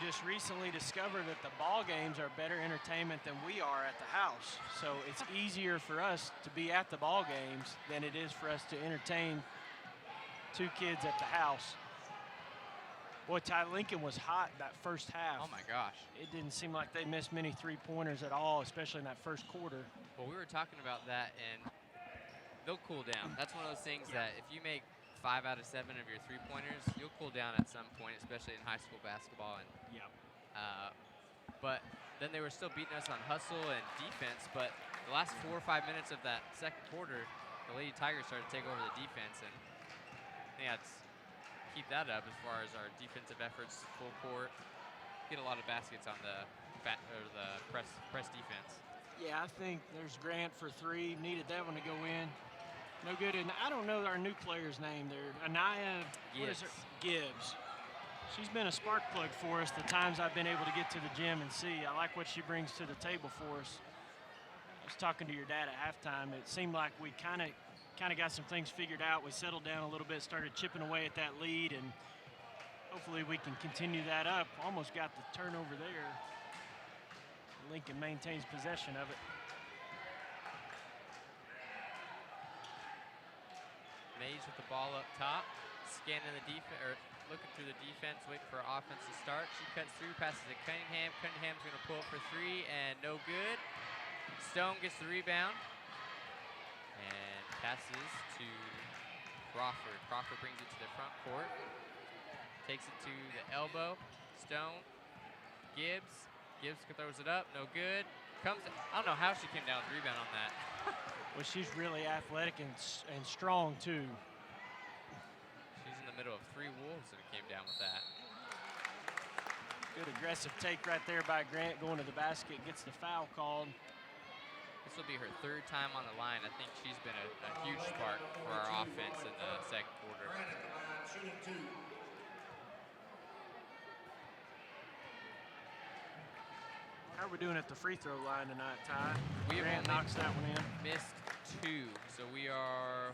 just recently discovered that the ball games are better entertainment than we are at the house. So it's easier for us to be at the ball games than it is for us to entertain 2 kids at the house. Boy, Ty Lincoln was hot that first half. Oh, my gosh. It didn't seem like they missed many three-pointers at all, especially in that first quarter. Well, we were talking about that, and they'll cool down. That's one of those things that if you make 5 out of 7 of your three-pointers, you'll cool down at some point, especially in high school basketball. And but then they were still beating us on hustle and defense. But the last 4 or 5 minutes of that second quarter, the Lady Tigers started to take over the defense, and yeah, keep that up as far as our defensive efforts, full court, get a lot of baskets on the press defense. Yeah, I think there's Grant for 3. Needed that one to go in. No good. And I don't know our new player's name there. Anaya Gibbs. She's been a spark plug for us the times I've been able to get to the gym and see. I like what she brings to the table for us. I was talking to your dad at halftime. It seemed like we kind of got some things figured out. We settled down a little bit, started chipping away at that lead, and hopefully we can continue that up. Almost got the turnover there. Lincoln maintains possession of it. Mays with the ball up top, scanning the defense, or looking through the defense, waiting for offense to start. She cuts through, passes to Cunningham. Cunningham's going to pull up for 3, and no good. Stone gets the rebound and passes to Crawford. Crawford brings it to the front court, takes it to the elbow. Stone, Gibbs throws it up, no good. I don't know how she came down with the rebound on that. Well, she's really athletic and strong too. She's in the middle of 3 Wolves and came down with that. Good aggressive take right there by Grant, going to the basket, gets the foul called. This will be her 3rd time on the line. I think she's been a huge spark for our offense in the second quarter. How are we doing at the free throw line tonight, Ty? Grant knocks that one in. Missed 2, so we are.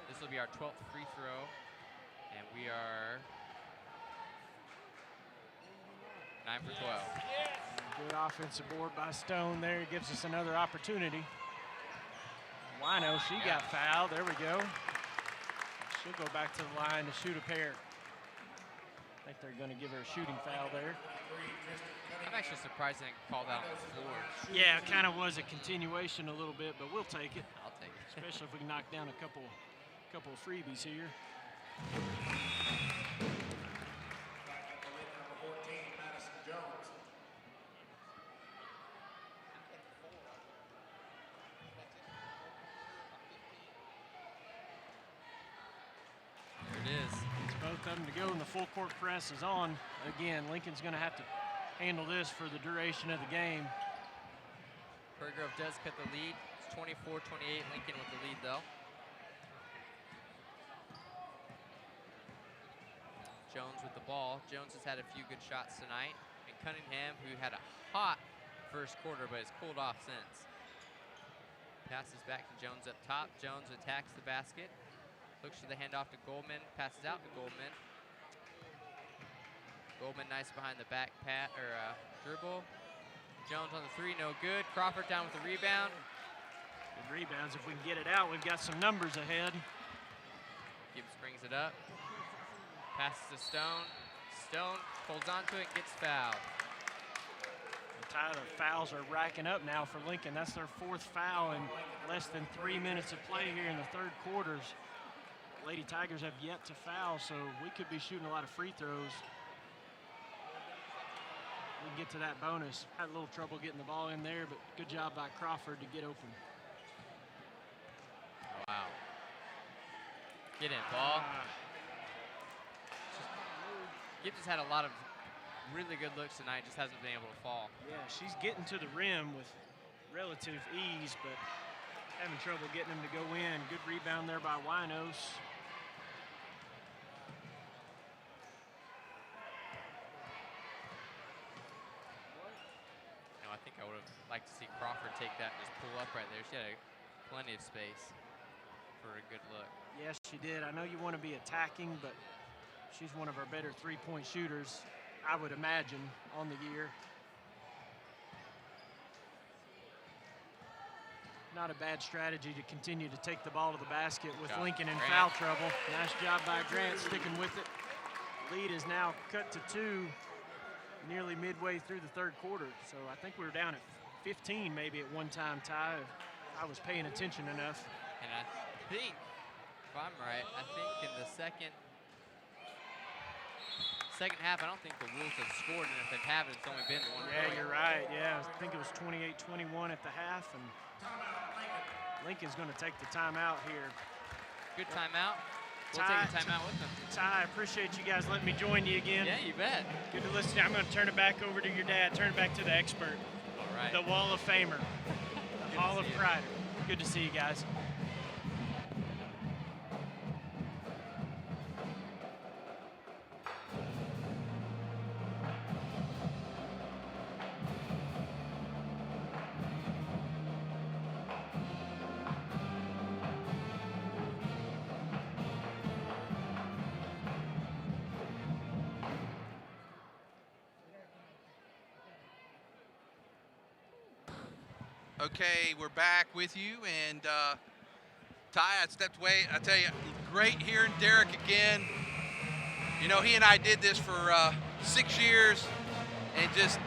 This will be our 12th free throw, and we are 9 for 12. Good offensive board by Stone there. Gives us another opportunity. Wino, she got fouled. There we go. She'll go back to the line to shoot a pair. I think they're going to give her a shooting foul there. I'm actually surprised they didn't call that on the floor. Yeah, it kind of was a continuation a little bit, but we'll take it. I'll take it. Especially if we can knock down a couple of freebies here. Them to go, and the full court press is on. Again, Lincoln's going to have to handle this for the duration of the game. Prairie Grove does cut the lead. It's 24-28, Lincoln with the lead though. Jones with the ball. Jones has had a few good shots tonight. And Cunningham, who had a hot first quarter, but has cooled off since. Passes back to Jones up top. Jones attacks the basket. Looks for the handoff to Goldman, passes out to Goldman. Goldman nice behind the back dribble. Jones on the 3, no good. Crawford down with the rebound. Good rebounds. If we can get it out, we've got some numbers ahead. Gibbs brings it up. Passes to Stone. Stone holds onto it, gets fouled. The fouls are racking up now for Lincoln. That's their 4th foul in less than 3 minutes of play here in the third quarters. Lady Tigers have yet to foul, so we could be shooting a lot of free throws. We can get to that bonus. Had a little trouble getting the ball in there, but good job by Crawford to get open. Wow. Get in, ball. Gibbs has had a lot of really good looks tonight, just hasn't been able to fall. Yeah, she's getting to the rim with relative ease, but having trouble getting him to go in. Good rebound there by Winos. I think I would have liked to see Crawford take that and just pull up right there. She had plenty of space for a good look. Yes, she did. I know you want to be attacking, but she's one of our better three-point shooters, I would imagine, on the year. not a bad strategy to continue to take the ball to the basket with Job. Lincoln in Grant. foul trouble. Nice job by Grant sticking with it. Lead is now cut to 2, nearly midway through the third quarter. So I think we were down at 15 maybe at one time, Ty, if I was paying attention enough. And I think, if I'm right, I think in the second half, I don't think the Wolves have scored, and if they haven't, it's only been 1 Yeah, point. you're right. Yeah, I think it was 28-21 at the half, and Lincoln's going to take the timeout here. Good timeout. We'll Ty, take a timeout with them. Ty, I appreciate you guys letting me join you again. Yeah, you bet. Good to listen to you. I'm going to turn it back over to your dad. Turn it back to the expert, All right. the Wall of Famer, the Hall of see you. Pride. Good to see you guys. Okay, we're back with you, and Ty, I stepped away. I tell you, great hearing Derek again. You know, he and I did this for 6 years, and just,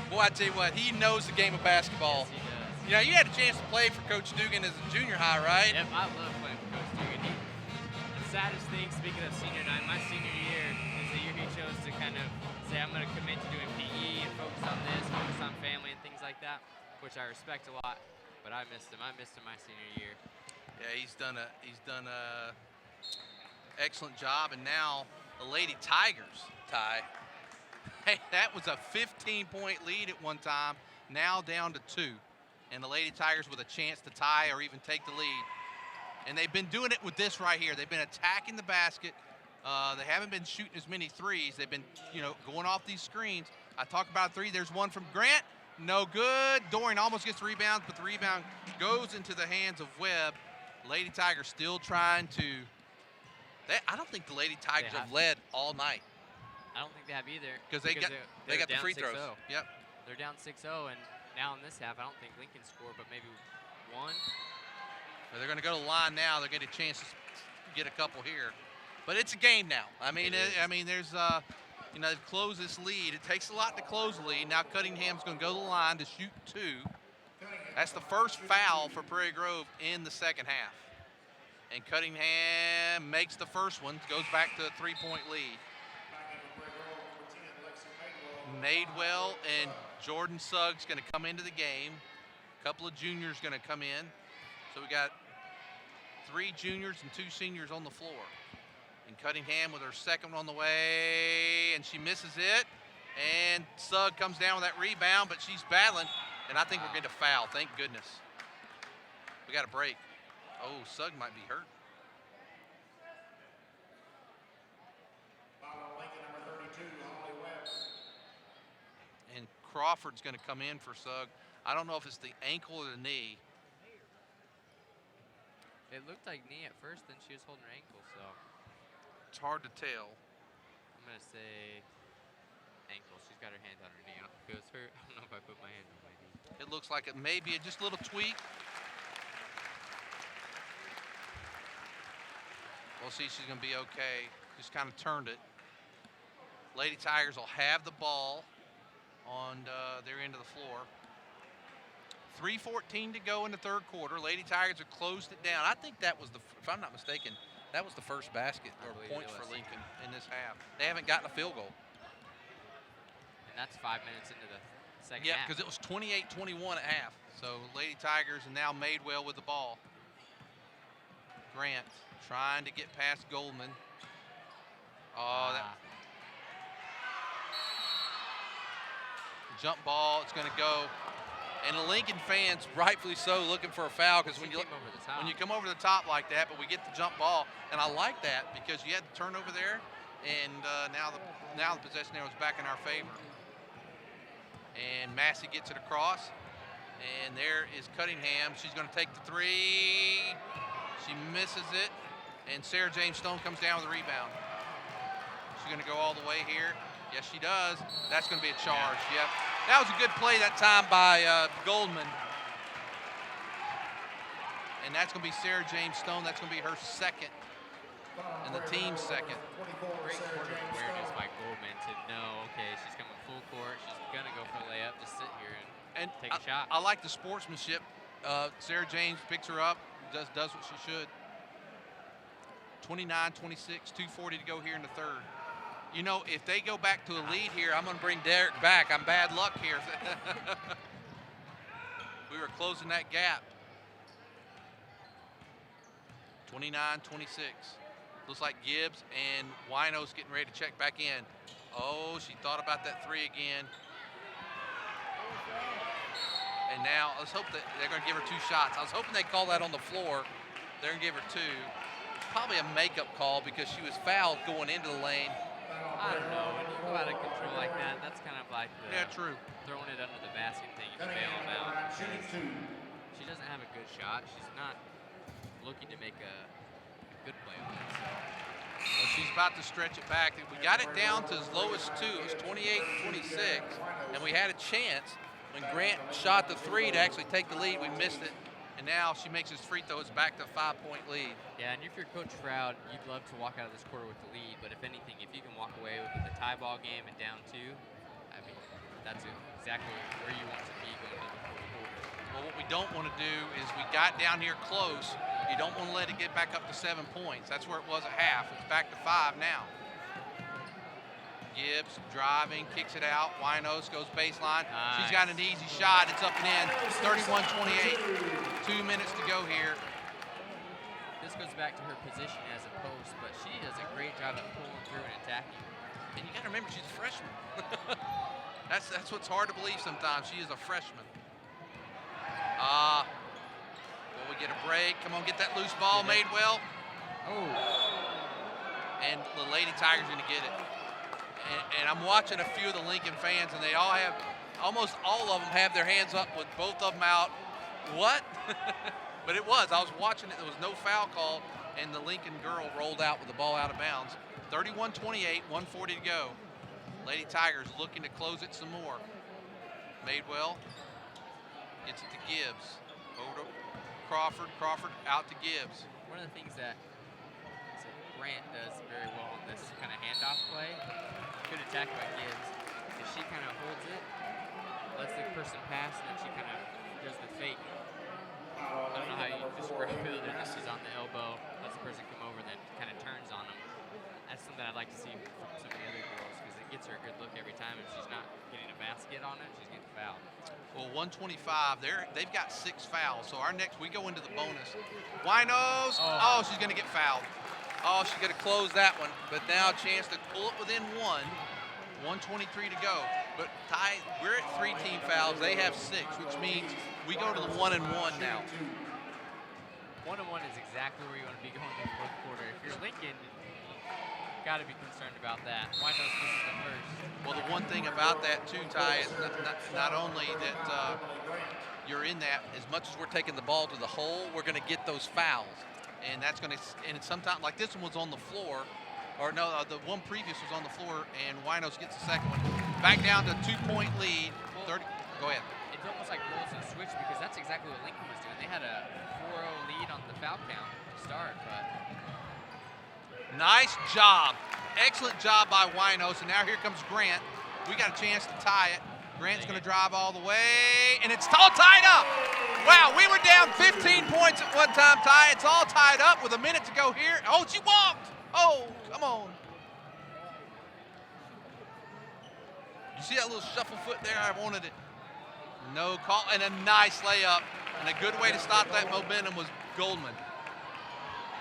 boy, I tell you what, he knows the game of basketball. Yes, he does. You know, you had a chance to play for Coach Dugan as a junior high, right? Yep, I love playing for Coach Dugan. The saddest thing, speaking of senior night, my senior year is the year he chose to kind of say, I'm going to commit to doing PE and focus on this, focus on family and things like that, which I respect a lot, but I missed him. I missed him my senior year. Yeah, he's done a excellent job, and now the Lady Tigers, Ty. Hey, that was a 15-point lead at one time, now down to 2. And the Lady Tigers with a chance to tie or even take the lead. And they've been doing it with this right here. They've been attacking the basket. They haven't been shooting as many threes. They've been, going off these screens. I talked about a 3. There's one from Grant. No good. Dorian almost gets the rebound, but the rebound goes into the hands of Webb. Lady Tigers still trying to. I don't think the Lady Tigers have led all night. I don't think they have either. Because they got the down free throws. 6-0. Yep. They're down 6-0, and now in this half, I don't think Lincoln scored, but maybe 1. They're going to go to the line now. They're getting a chance to get a couple here, but it's a game now. There's they've closed this lead. It takes a lot to close the lead. Now Cunningham's going to go to the line to shoot 2. That's the first foul for Prairie Grove in the second half, and Cunningham makes the first one. Goes back to a 3-point lead. Madewell and Jordan Suggs going to come into the game. A couple of juniors going to come in. So we got 3 juniors and 2 seniors on the floor. And Cunningham with her second one on the way, and she misses it. And Sugg comes down with that rebound, but she's battling. And I think we're getting a foul, thank goodness. We got a break. Oh, Sugg might be hurt. And Crawford's going to come in for Sugg. I don't know if it's the ankle or the knee. It looked like knee at first, then she was holding her ankle, so. It's hard to tell. I'm going to say ankle. She's got her hand on her knee. I don't know if it was her. I don't know if I put my hand on my knee. It looks like it may be just a little tweak. We'll see, she's going to be okay. Just kind of turned it. Lady Tigers will have the ball on their end of the floor. 3:14 to go in the third quarter. Lady Tigers have closed it down. I think that was if I'm not mistaken, that was the first basket or points for Lincoln in this half. They haven't gotten a field goal. And that's 5 minutes into the second Yeah, half. because it was 28-21 at half. So Lady Tigers and now Madewell with the ball. Grant trying to get past Goldman. Jump ball, it's going to go. And the Lincoln fans, rightfully so, looking for a foul because when you come over the top like that, but we get the jump ball, and I like that because you had the turnover there, and now the possession there was back in our favor. And Massey gets it across, and there is Cunningham. She's going to take the 3. She misses it, and Sarah James Stone comes down with a rebound. She's going to go all the way here. Yes, she does. That's going to be a charge. Yep. That was a good play that time by Goldman. And that's going to be Sarah James Stone. That's going to be her second and the team's second. Great court of awareness by Goldman to know, okay, she's coming full court. She's going to go for a layup. Just sit here and take a shot. I like the sportsmanship. Sarah James picks her up, does what she should. 29-26, 2:40 to go here in the third. You know, if they go back to a lead here, I'm going to bring Derek back. I'm bad luck here. We were closing that gap. 29-26. Looks like Gibbs and Wino's getting ready to check back in. Oh, she thought about that three again. And now let's hope that they're going to give her 2 shots. I was hoping they'd call that on the floor. They're going to give her 2. Probably a makeup call because she was fouled going into the lane. I don't know. When you go out of control like that, that's kind of like the true. Throwing it under the basket thing and bail them out. She doesn't have a good shot. She's not looking to make a good play on it. So. Well, she's about to stretch it back. We got it down to as low as 2. It was 28-26, and we had a chance when Grant shot the 3 to actually take the lead. We missed it, and now she makes his free throw. It's back to a 5-point lead. Yeah, and if you're Coach Froud, you'd love to walk out of this quarter with the lead, but if anything, if you can walk away with a tie ball game and down 2, I mean, that's exactly where you want to be going into the fourth quarter. Well, what we don't want to do is we got down here close. You don't want to let it get back up to 7 points. That's where it was at half. It's back to 5 now. Gibbs driving, kicks it out. Winos goes baseline. Nice. She's got an easy shot. It's up and in. 31-28. 2 minutes to go here. This goes back to her position as a post, but she does a great job at pulling through and attacking. And you got to remember, she's a freshman. That's what's hard to believe sometimes. She is a freshman. Will we get a break? Come on, get that loose ball made well. Oh. And the Lady Tigers are going to get it. And I'm watching a few of the Lincoln fans, and they all have, almost all of them have their hands up with both of them out. What? But it was. I was watching it. There was no foul call, and the Lincoln girl rolled out with the ball out of bounds. 31-28, 1:40 to go. Lady Tigers looking to close it some more. Madewell gets it to Gibbs. Over to Crawford. Crawford out to Gibbs. One of the things that Grant does very well in this kind of handoff play, good attack by Gibbs, is she kind of holds it, lets the person pass, and then she kind of does the fake. I don't know how you describe it. She's on the elbow, lets the person come over, and then kind of turns on them. That's something I'd like to see from some of the other girls because it gets her a good look every time. If she's not getting a basket on it, she's getting fouled. Well, 125. They've got 6 fouls. So our next, we go into the bonus. Winos. Oh, she's going to get fouled. Oh, she's going to close that one. But now a chance to pull it within 1. 1:23 to go. But Ty, we're at 3 team fouls. They have 6, which means we go to the 1-and-1 now. 1-1 is exactly where you want to be going in the fourth quarter. If you're Lincoln, got to be concerned about that. Why not this is the first? Well, the one thing about that too, Ty, is not only that you're in that, as much as we're taking the ball to the hole, we're going to get those fouls, and that's going to. And sometimes, like this one was on the floor, or no, the one previous was on the floor, and Winos gets the second one. Back down to 2-point lead. 30. Go ahead. It's almost like roles and switch because that's exactly what Lincoln was doing. They had a 4-0 lead on the foul count to start, but. Nice job. Excellent job by Winos. And now here comes Grant. We got a chance to tie it. Grant's going to drive all the way, and it's all tied up. Wow, we were down 15 points at one time, Ty. It's all tied up with a minute to go here. Oh, she walked. Oh, come on. You see that little shuffle foot there? I wanted it. No call, and a nice layup. And a good way to stop that momentum was Goldman.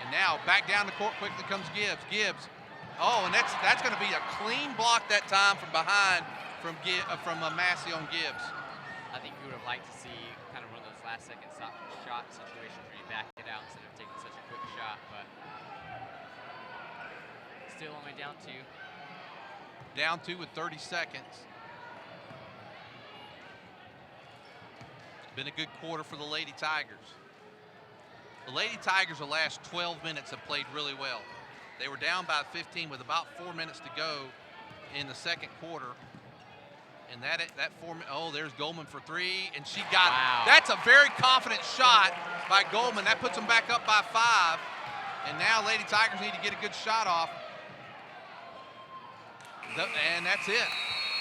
And now back down the court quickly comes Gibbs. Gibbs. Oh, and that's going to be a clean block that time from behind from Massey on Gibbs. I think you would have liked to see kind of one of those last-second shot situations where you back it out instead of taking such a quick shot, but still only down 2. Down 2 with 30 seconds. Been a good quarter for the Lady Tigers. The Lady Tigers the last 12 minutes have played really well. They were down by 15 with about 4 minutes to go in the second quarter. And there's Goldman for three, and she got Wow. it. That's a very confident shot by Goldman. That puts them back up by 5. And now Lady Tigers need to get a good shot off. And that's it.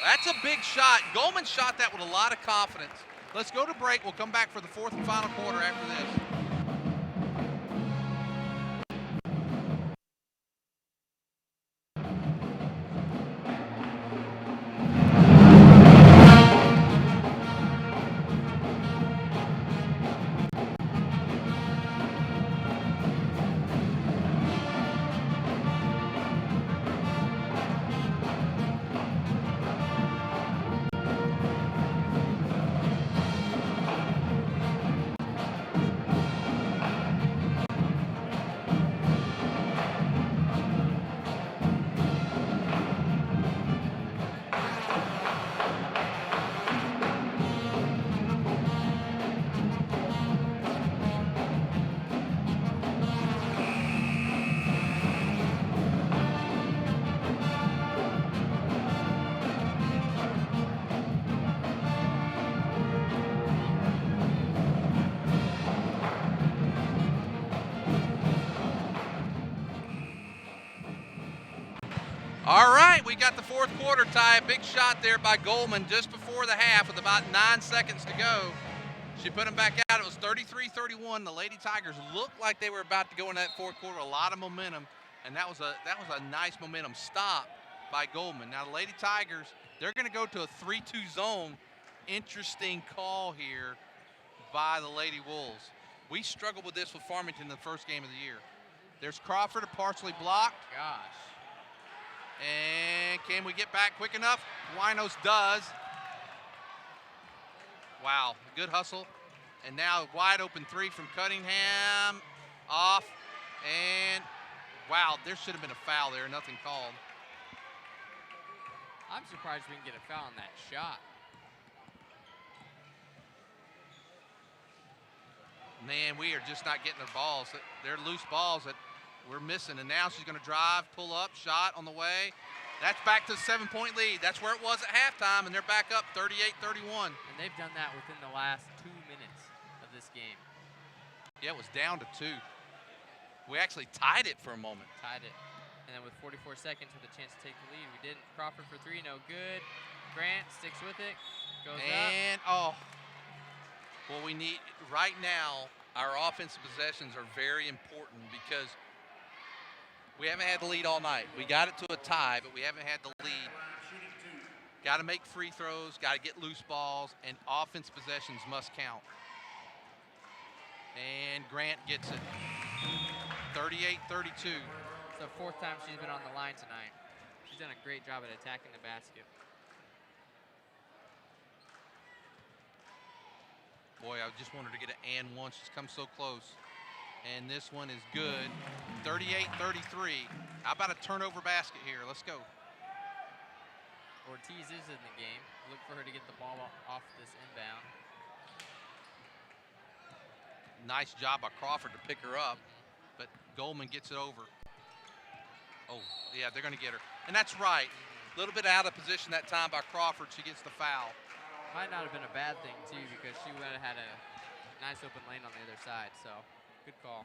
That's a big shot. Goldman shot that with a lot of confidence. Let's go to break. We'll come back for the 4th and final quarter after this. All right, we got the 4th quarter tie. A big shot there by Goldman just before the half with about 9 seconds to go. She put them back out. It was 33-31. The Lady Tigers looked like they were about to go in that 4th quarter. A lot of momentum, and that was a nice momentum stop by Goldman. Now the Lady Tigers, they're going to go to a 3-2 zone. Interesting call here by the Lady Wolves. We struggled with this with Farmington in the first game of the year. There's Crawford, partially blocked. Gosh. And can we get back quick enough? Winos does. Wow, good hustle. And now wide open 3 from Cunningham. Off. And wow, there should have been a foul there. Nothing called. I'm surprised we can get a foul on that shot. Man, we are just not getting their balls. They're loose balls that we're missing. And now she's going to drive, pull up, shot on the way. That's back to a 7-point lead. That's where it was at halftime, and they're back up 38-31. And they've done that within the last 2 minutes of this game. Yeah, it was down to 2. We actually tied it for a moment. Tied it. And then with 44 seconds with a chance to take the lead, we didn't. Crawford for 3, no good. Grant sticks with it, goes up. Well, we need, right now, our offensive possessions are very important because we haven't had the lead all night. We got it to a tie, but we haven't had the lead. Got to make free throws, got to get loose balls, and offensive possessions must count. And Grant gets it. 38-32. It's the 4th time she's been on the line tonight. She's done a great job at attacking the basket. Boy, I just wanted to get an and one. She's come so close. And this one is good. 38-33. How about a turnover basket here? Let's go. Ortiz is in the game. Look for her to get the ball off this inbound. Nice job by Crawford to pick her up, but Goldman gets it over. Oh, yeah, they're going to get her. And that's right. A little bit out of position that time by Crawford. She gets the foul. Might not have been a bad thing, too, because she would have had a nice open lane on the other side, so good call.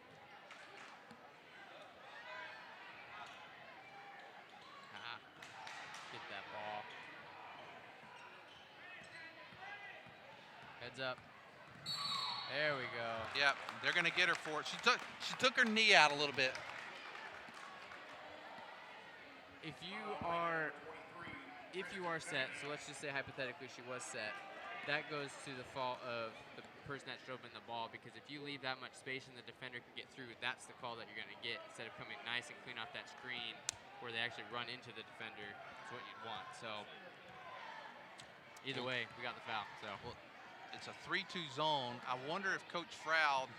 Get that ball. Heads up. There we go. Yep, they're going to get her for it. She took her knee out a little bit. If you are set, so let's just say hypothetically she was set, that goes to the fault of the person that drove in the ball, because if you leave that much space and the defender can get through, that's the call that you're going to get, instead of coming nice and clean off that screen where they actually run into the defender. It's what you'd want. So either way, we got the foul. So well, it's a 3-2 zone. I wonder if Coach Froud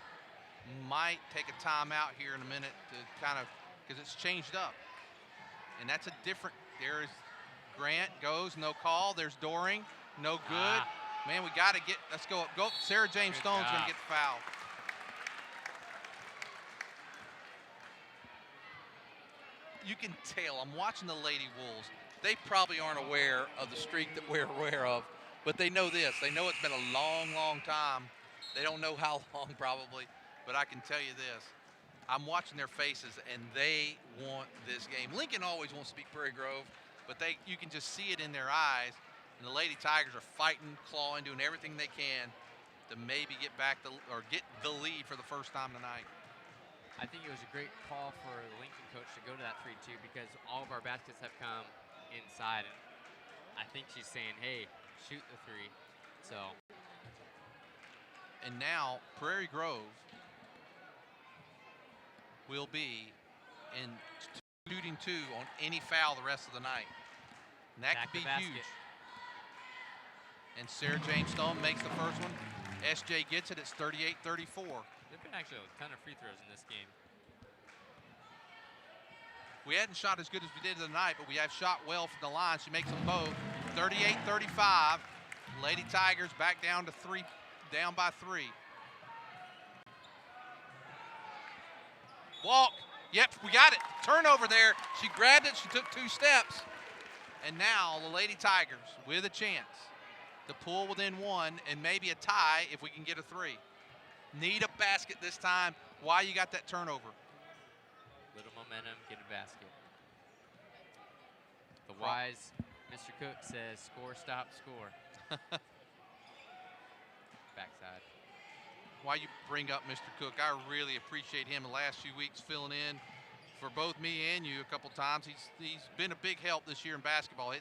might take a timeout here in a minute to kind of, because it's changed up. And that's a different, there's Grant goes, no call. There's Doring, no good. Man, we got to get, let's go. Sarah James Stone's going to get the foul. You can tell, I'm watching the Lady Wolves. they probably aren't aware of the streak that we're aware of, but they know this. They know it's been a long, long time. They don't know how long probably, but I can tell you this. I'm watching their faces, and they want this game. Lincoln always wants to beat Prairie Grove, but you can just see it in their eyes. And the Lady Tigers are fighting, clawing, doing everything they can to maybe get get the lead for the first time tonight. I think it was a great call for the Lincoln coach to go to that 3-2 because all of our baskets have come inside, and I think she's saying, hey, shoot the 3. So. And now Prairie Grove will be in shooting 2 on any foul the rest of the night. And that could be huge. And Sarah James Stone makes the first one. SJ gets it. It's 38-34. There've been actually a ton of free throws in this game. We hadn't shot as good as we did tonight, but we have shot well from the line. She makes them both. 38-35. Lady Tigers back down to 3, down by 3. Walk. Yep, we got it. Turnover there. She grabbed it. She took 2 steps. And now the Lady Tigers with a chance to pull within 1 and maybe a tie if we can get a 3. Need a basket this time. Why you got that turnover? Little momentum, get a basket. The wise Mr. Cook says, score, stop, score. Backside. Why you bring up Mr. Cook, I really appreciate him the last few weeks filling in for both me and you a couple times. He's been a big help this year in basketball.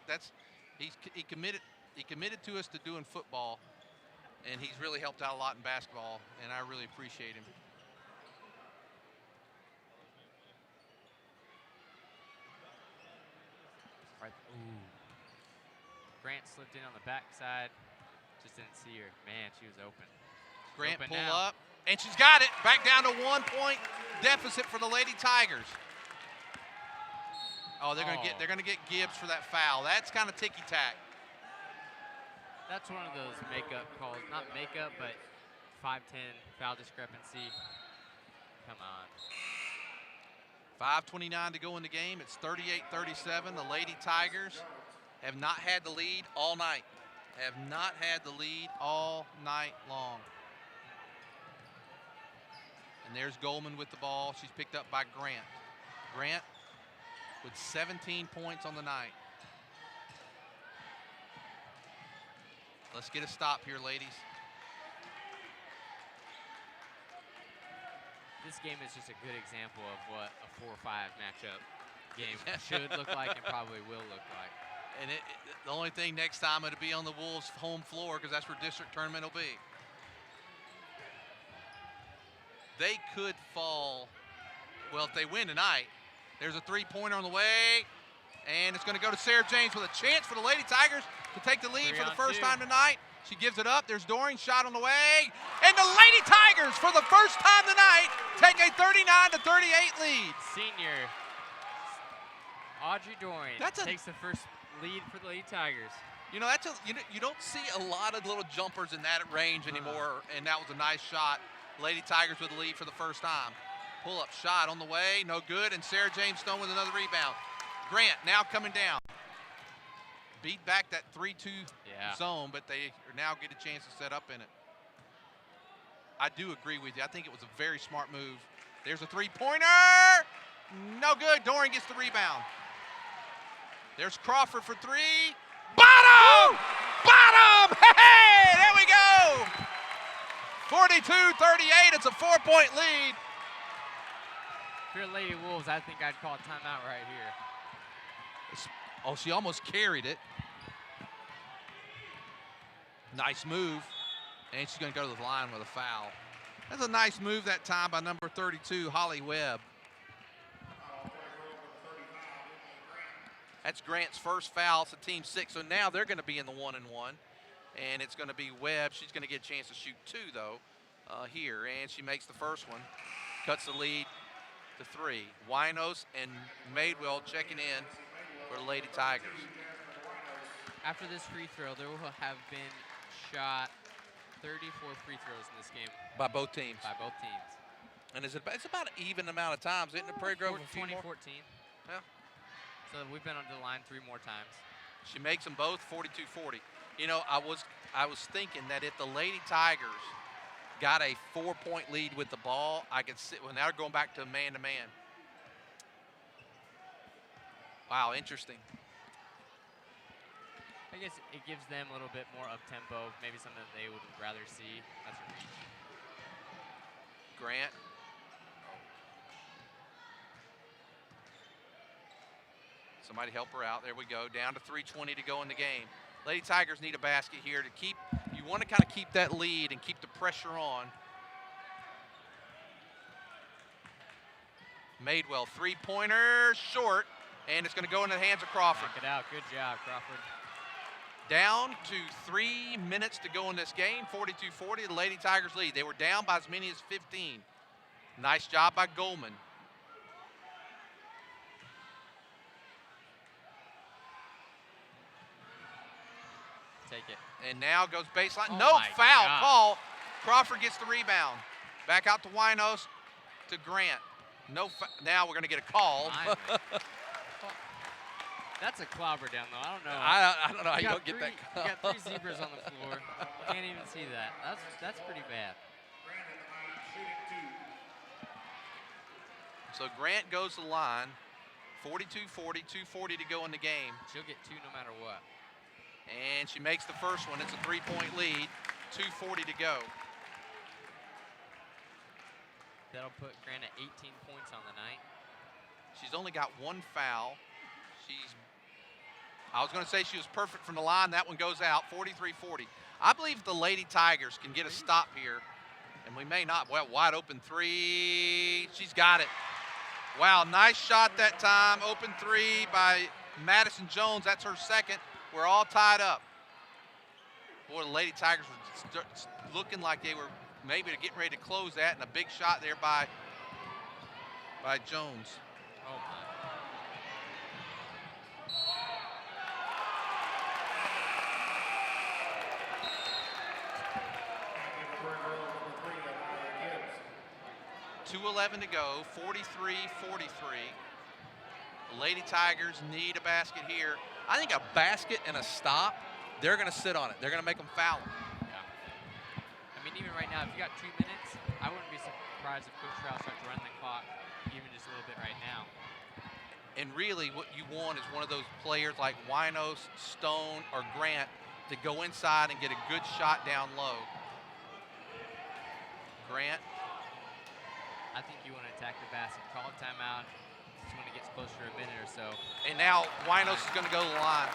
He committed to us to doing football, and he's really helped out a lot in basketball, and I really appreciate him. Right. Ooh. Grant slipped in on the backside. Just didn't see her. Man, she was open. Grant open pull now. up, and she's got it. Back down to 1-point deficit for the Lady Tigers. Oh, they're gonna get Gibbs for that foul. That's kind of ticky-tack. That's one of those makeup calls. Not makeup, but 5-10 foul discrepancy. Come on. 5:29 to go in the game. It's 38-37. The Lady Tigers have not had the lead all night. Have not had the lead all night long. And there's Goldman with the ball. She's picked up by Grant. Grant with 17 points on the night. Let's get a stop here, ladies. This game is just a good example of what a 4-5 matchup game should look like and probably will look like. And the only thing next time it'll be on the Wolves' home floor because that's where district tournament will be. They could fall. Well, if they win tonight, there's a 3-pointer on the way, and it's going to go to Sarah James with a chance for the Lady Tigers to take the lead for the first time tonight. She gives it up. There's Doring, shot on the way, and the Lady Tigers, for the first time tonight, take a 39-38 lead. Senior Audrey Doring takes the first lead for the Lady Tigers. You know, you don't see a lot of little jumpers in that range anymore, and that was a nice shot. Lady Tigers with the lead for the first time. Pull-up shot on the way, no good, and Sarah James Stone with another rebound. Grant now coming down. Beat back that 3-2 zone, but they now get a chance to set up in it. I do agree with you. I think it was a very smart move. There's a 3-pointer. No good. Doring gets the rebound. There's Crawford for 3. Bottom! Bottom! Hey, there we go! 42-38. It's a 4-point lead. If you're Lady Wolves, I think I'd call a timeout right here. Oh, she almost carried it. Nice move. And she's going to go to the line with a foul. That's a nice move that time by number 32, Holly Webb. That's Grant's first foul. It's a team 6. So now they're going to be in the 1-1. And it's going to be Webb. She's going to get a chance to shoot 2, though, here. And she makes the first one. Cuts the lead to 3. Winos and Madewell checking in for the Lady Tigers. After this free throw, there will have been shot 34 free throws in this game. By both teams. By both teams. And it's about an even amount of times, isn't it, Prairie Grove? 20-14. Yeah. So we've been on the line 3 more times. She makes them both 42-40. You know, I was thinking that if the Lady Tigers got a 4-point lead with the ball, I could see. Well, now they're going back to man-to-man. Wow, interesting. I guess it gives them a little bit more up-tempo, maybe something that they would rather see. That's a reach. Grant. Somebody help her out. There we go. Down to 3:20 to go in the game. Lady Tigers need a basket here to keep. You want to kind of keep that lead and keep the pressure on. Madewell, 3-pointer, short, and it's going to go into the hands of Crawford. Knock it out. Good job, Crawford. Down to 3 minutes to go in this game. 42-40. The Lady Tigers lead. They were down by as many as 15. Nice job by Goldman. Take it. And now goes baseline. Oh No my foul God. call. Crawford gets the rebound. Back out to Winos to Grant. Now we're going to get a call. That's a clobber down though. I don't know. I don't know how you don't get that call. You got 3 zebras on the floor. Can't even see that. That's pretty bad. So Grant goes to the line. 42-40, 2:40 to go in the game. She'll get 2 no matter what. And she makes the first one. It's a 3-point lead. 2:40 to go. That'll put Grant at 18 points on the night. She's only got 1 foul. I was going to say she was perfect from the line. That one goes out, 43-40. I believe the Lady Tigers can get a stop here, and we may not. Well, wide open 3. She's got it. Wow, nice shot that time. Open 3 by Madison Jones. That's her second. We're all tied up. Boy, the Lady Tigers were looking like they were maybe getting ready to close that, and a big shot there by Jones. Oh, my. .211 to go, 43-43. The Lady Tigers need a basket here. I think a basket and a stop, they're going to sit on it. They're going to make them foul. Yeah. I mean, even right now, if you got 2 minutes, I wouldn't be surprised if Coach Strauss starts running the clock even just a little bit right now. And really what you want is one of those players like Winos, Stone, or Grant to go inside and get a good shot down low. Grant. I think you want to attack the basket. Call a timeout just when it gets closer to a minute or so. And now Winos is going to go to the line.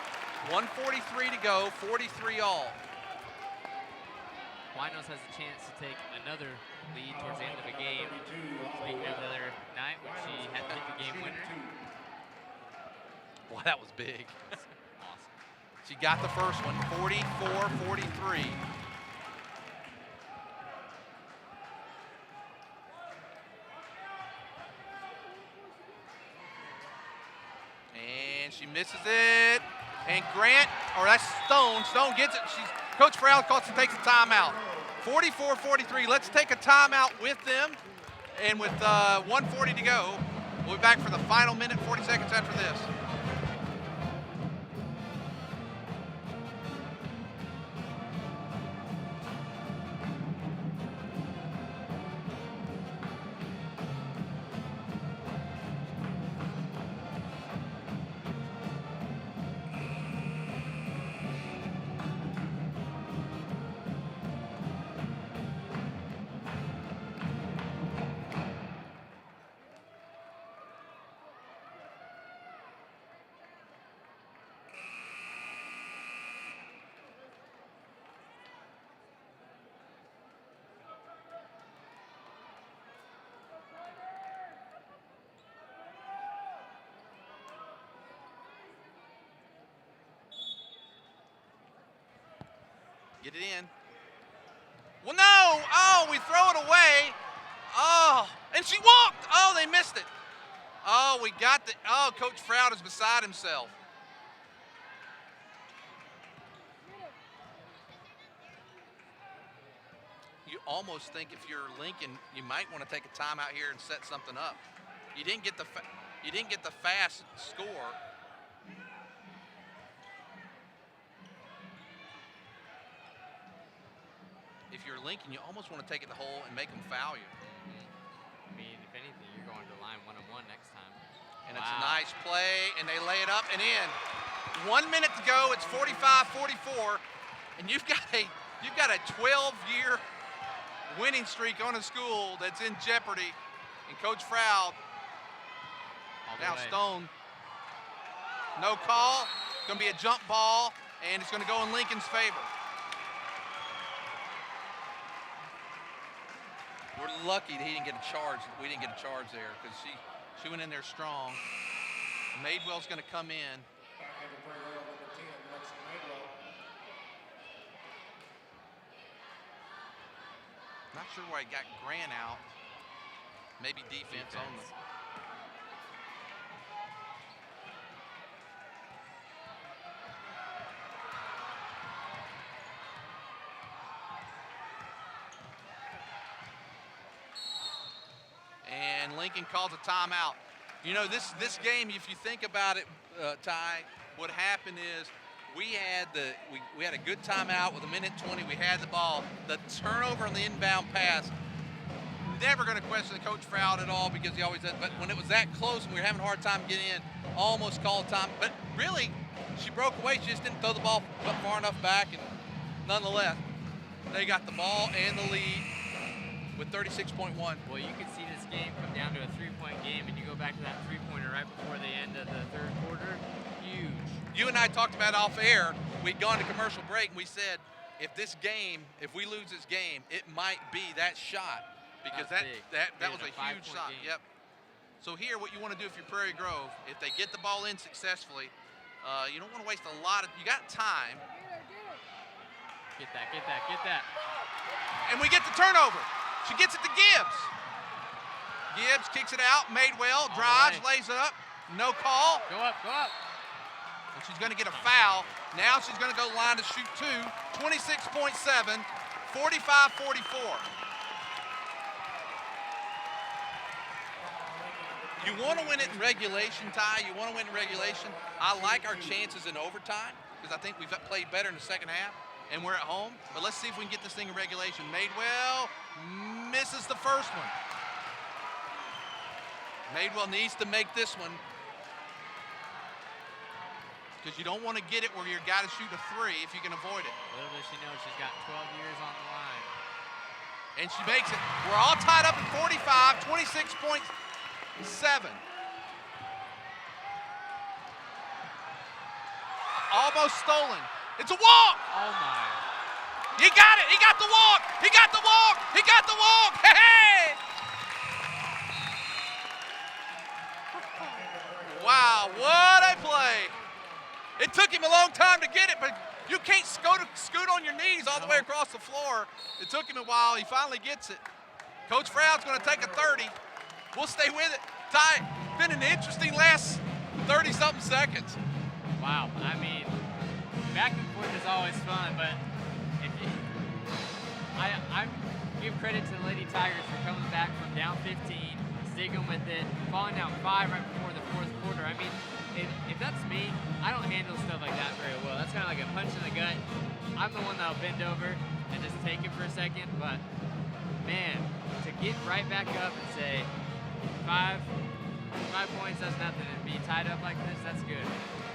1:43 to go, 43 all. Winos has a chance to take another lead towards the end of the game. Speaking of the other night when she had to hit the game winner. Boy, that was big. Awesome. She got the first one, 44-43. And she misses it. And Grant, or that's Stone. Stone gets it. Coach Farrell takes a timeout. 44-43. Let's take a timeout with them. And with 1:40 to go, we'll be back for the final minute, 40 seconds after this. Get it in. Well, no. Oh, we throw it away. Oh, and she walked. Oh, they missed it. Oh, we got the. Oh, Coach Froud is beside himself. You almost think if you're Lincoln, you might want to take a timeout here and set something up. You didn't get the fast score. if you're Lincoln, you almost want to take it to the hole and make them foul you. I mean, if anything, you're going to the line 1-on-1 next time. And it's a nice play, and they lay it up and in. 1 minute to go. It's 45-44, and you've got a 12-year winning streak on a school that's in jeopardy. And Coach Froud, now Stone, no call. It's going to be a jump ball, and it's going to go in Lincoln's favor. We're lucky that he didn't get a charge. We didn't get a charge there because she went in there strong. Madewell's going to come in. Not sure why he got Grant out. Maybe defense only. And Lincoln calls a timeout. You know, this game, if you think about it, Ty, what happened is we had a good timeout with 1:20. We had the ball. The turnover on the inbound pass, never going to question Coach Froud at all because he always does. But when it was that close and we were having a hard time getting in, almost called time. But really, she broke away. She just didn't throw the ball far enough back. And nonetheless, they got the ball and the lead with 36.1. Well, you could see this game come down to a 3-point game, and you go back to that 3-pointer right before the end of the third quarter. Huge. You and I talked about off air. We'd gone to commercial break, and we said, if we lose this game, it might be that shot because that was a huge shot. Game. Yep. So here, what you want to do if you're Prairie Grove, if they get the ball in successfully, you don't want to waste a lot of. You got time. Get that. And we get the turnover. She gets it to Gibbs. Gibbs kicks it out. Madewell drives, lays it up. No call. Go up. And she's going to get a foul. Now she's going to go line to shoot two. 26.7, 45-44. You want to win it in regulation, Ty. You want to win in regulation. I like our chances in overtime because I think we've played better in the second half, and we're at home. But let's see if we can get this thing in regulation. Madewell misses the first one. Madewell needs to make this one because you don't want to get it where you've got to shoot a three if you can avoid it. Little does she know she's got 12 years on the line. And she makes it. We're all tied up at 45, 26.7. Almost stolen. It's a walk. Oh, my. He got it. He got the walk. He got the walk. He got the walk. Hey! Wow, what a play. It took him a long time to get it, but you can't scoot on your knees all the way across the floor. It took him a while. He finally gets it. Coach Froud's going to take a 30. We'll stay with it. Ty, been an interesting last 30-something seconds. Wow, I mean, back and forth is always fun, but I give credit to the Lady Tigers for coming back from down 15, sticking with it, falling down 5 right before the fourth quarter. I mean, if that's me, I don't handle stuff like that very well. That's kind of like a punch in the gut. I'm the one that'll bend over and just take it for a second, but man, to get right back up and say 5 points, that's nothing, and be tied up like this, that's good.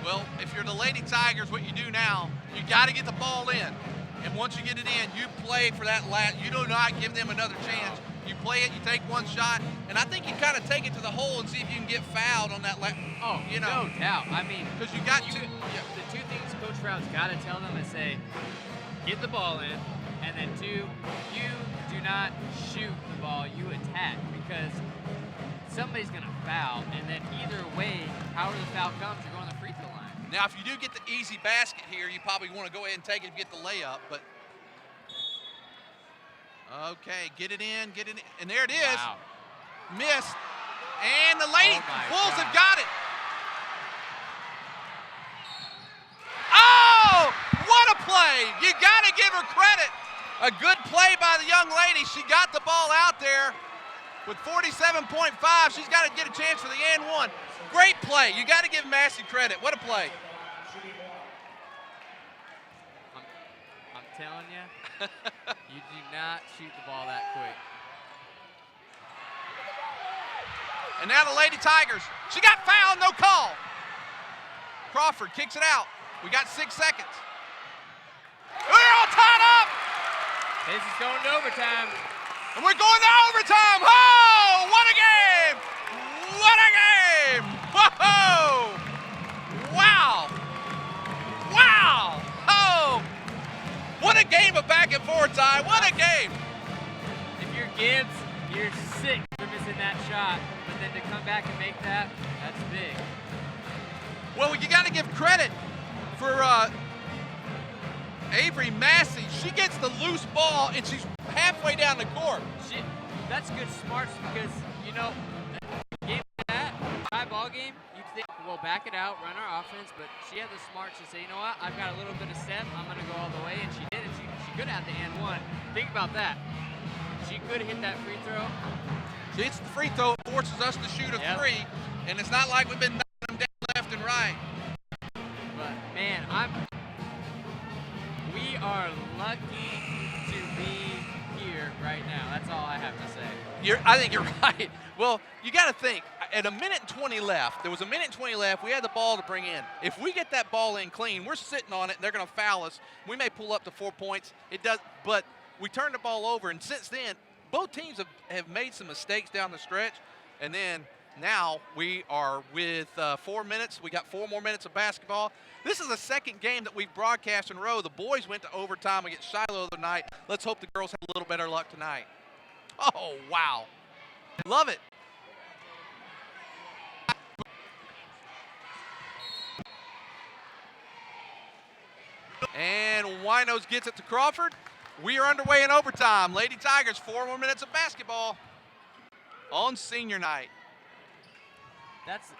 Well, if you're the Lady Tigers, what you do now, you got to get the ball in. And once you get it in, you play for that last. You do not give them another chance. You play it, you take one shot, and I think you kind of take it to the hole and see if you can get fouled on that. No doubt. I mean, because you got to. The two things Coach Froud's got to tell them is say, get the ball in, and then 2, you do not shoot the ball, you attack, because somebody's going to foul, and then either way, however the foul comes, you're going to the free throw line. Now, if you do get the easy basket here, you probably want to go ahead and take it and get the layup, but. Okay, get it in, and there it is. Wow. Missed, and the Lady Bulls have got it. Oh, what a play. You got to give her credit. A good play by the young lady. She got the ball out there with 47.5. She's got to get a chance for the and one. Great play. You got to give Massey credit. What a play. I'm telling you, you do not shoot the ball that quick. And now the Lady Tigers. She got fouled, no call. Crawford kicks it out. We got 6 seconds. We're all tied up. This is going to overtime. And we're going to overtime. Oh, what a game. What a game. Whoa. Wow. Wow. Oh. What a game of back and forth, Ty. What a game. If you're Gibbs, you're sick for missing that shot. But then to come back and make that, that's big. Well, you got to give credit for Avery Massey. She gets the loose ball, and she's halfway down the court. That's good smarts because, you know, game like that, high ball game, you'd think, we'll back it out, run our offense, but she had the smarts to say, you know what, I've got a little bit of step, I'm going to go all the way, and she did it. She could have had the and one. Think about that. She could have hit that free throw. She hits the free throw, forces us to shoot a three, and it's not like we've been knocking them down left and right. But, man, we are lucky to be here right now. That's all I have to say. I think you're right. Well, you got to think, at a minute and 20 left, there was a minute and 20 left, we had the ball to bring in. If we get that ball in clean, we're sitting on it, and they're going to foul us. We may pull up to 4 points. It does, but we turned the ball over, and since then, both teams have made some mistakes down the stretch, and then now we are with 4 minutes. We got 4 more minutes of basketball. This is the second game that we've broadcast in a row. The boys went to overtime against Shiloh the other night. Let's hope the girls have a little better luck tonight. Oh, wow. Love it. And Winos gets it to Crawford. We are underway in overtime. Lady Tigers, 4 more minutes of basketball on senior night. That's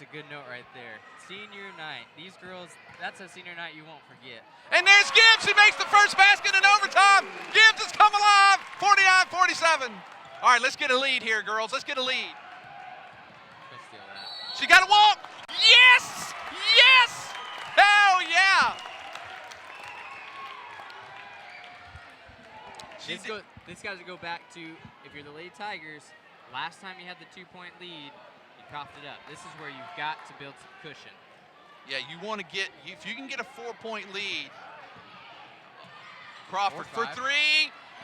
a good note right there. Senior night. These girls, that's a senior night you won't forget. And there's Gibbs. She makes the first basket in overtime. Gibbs has come alive. 49-47. All right, let's get a lead here, girls. Let's get a lead. Let's steal that. She got a walk. Yes! Yes! Hell yeah! This got to go back to, if you're the Lady Tigers, last time you had the 2-point lead, you coughed it up. This is where you've got to build some cushion. Yeah, you want to get, if you can get a 4-point lead, Crawford for 3.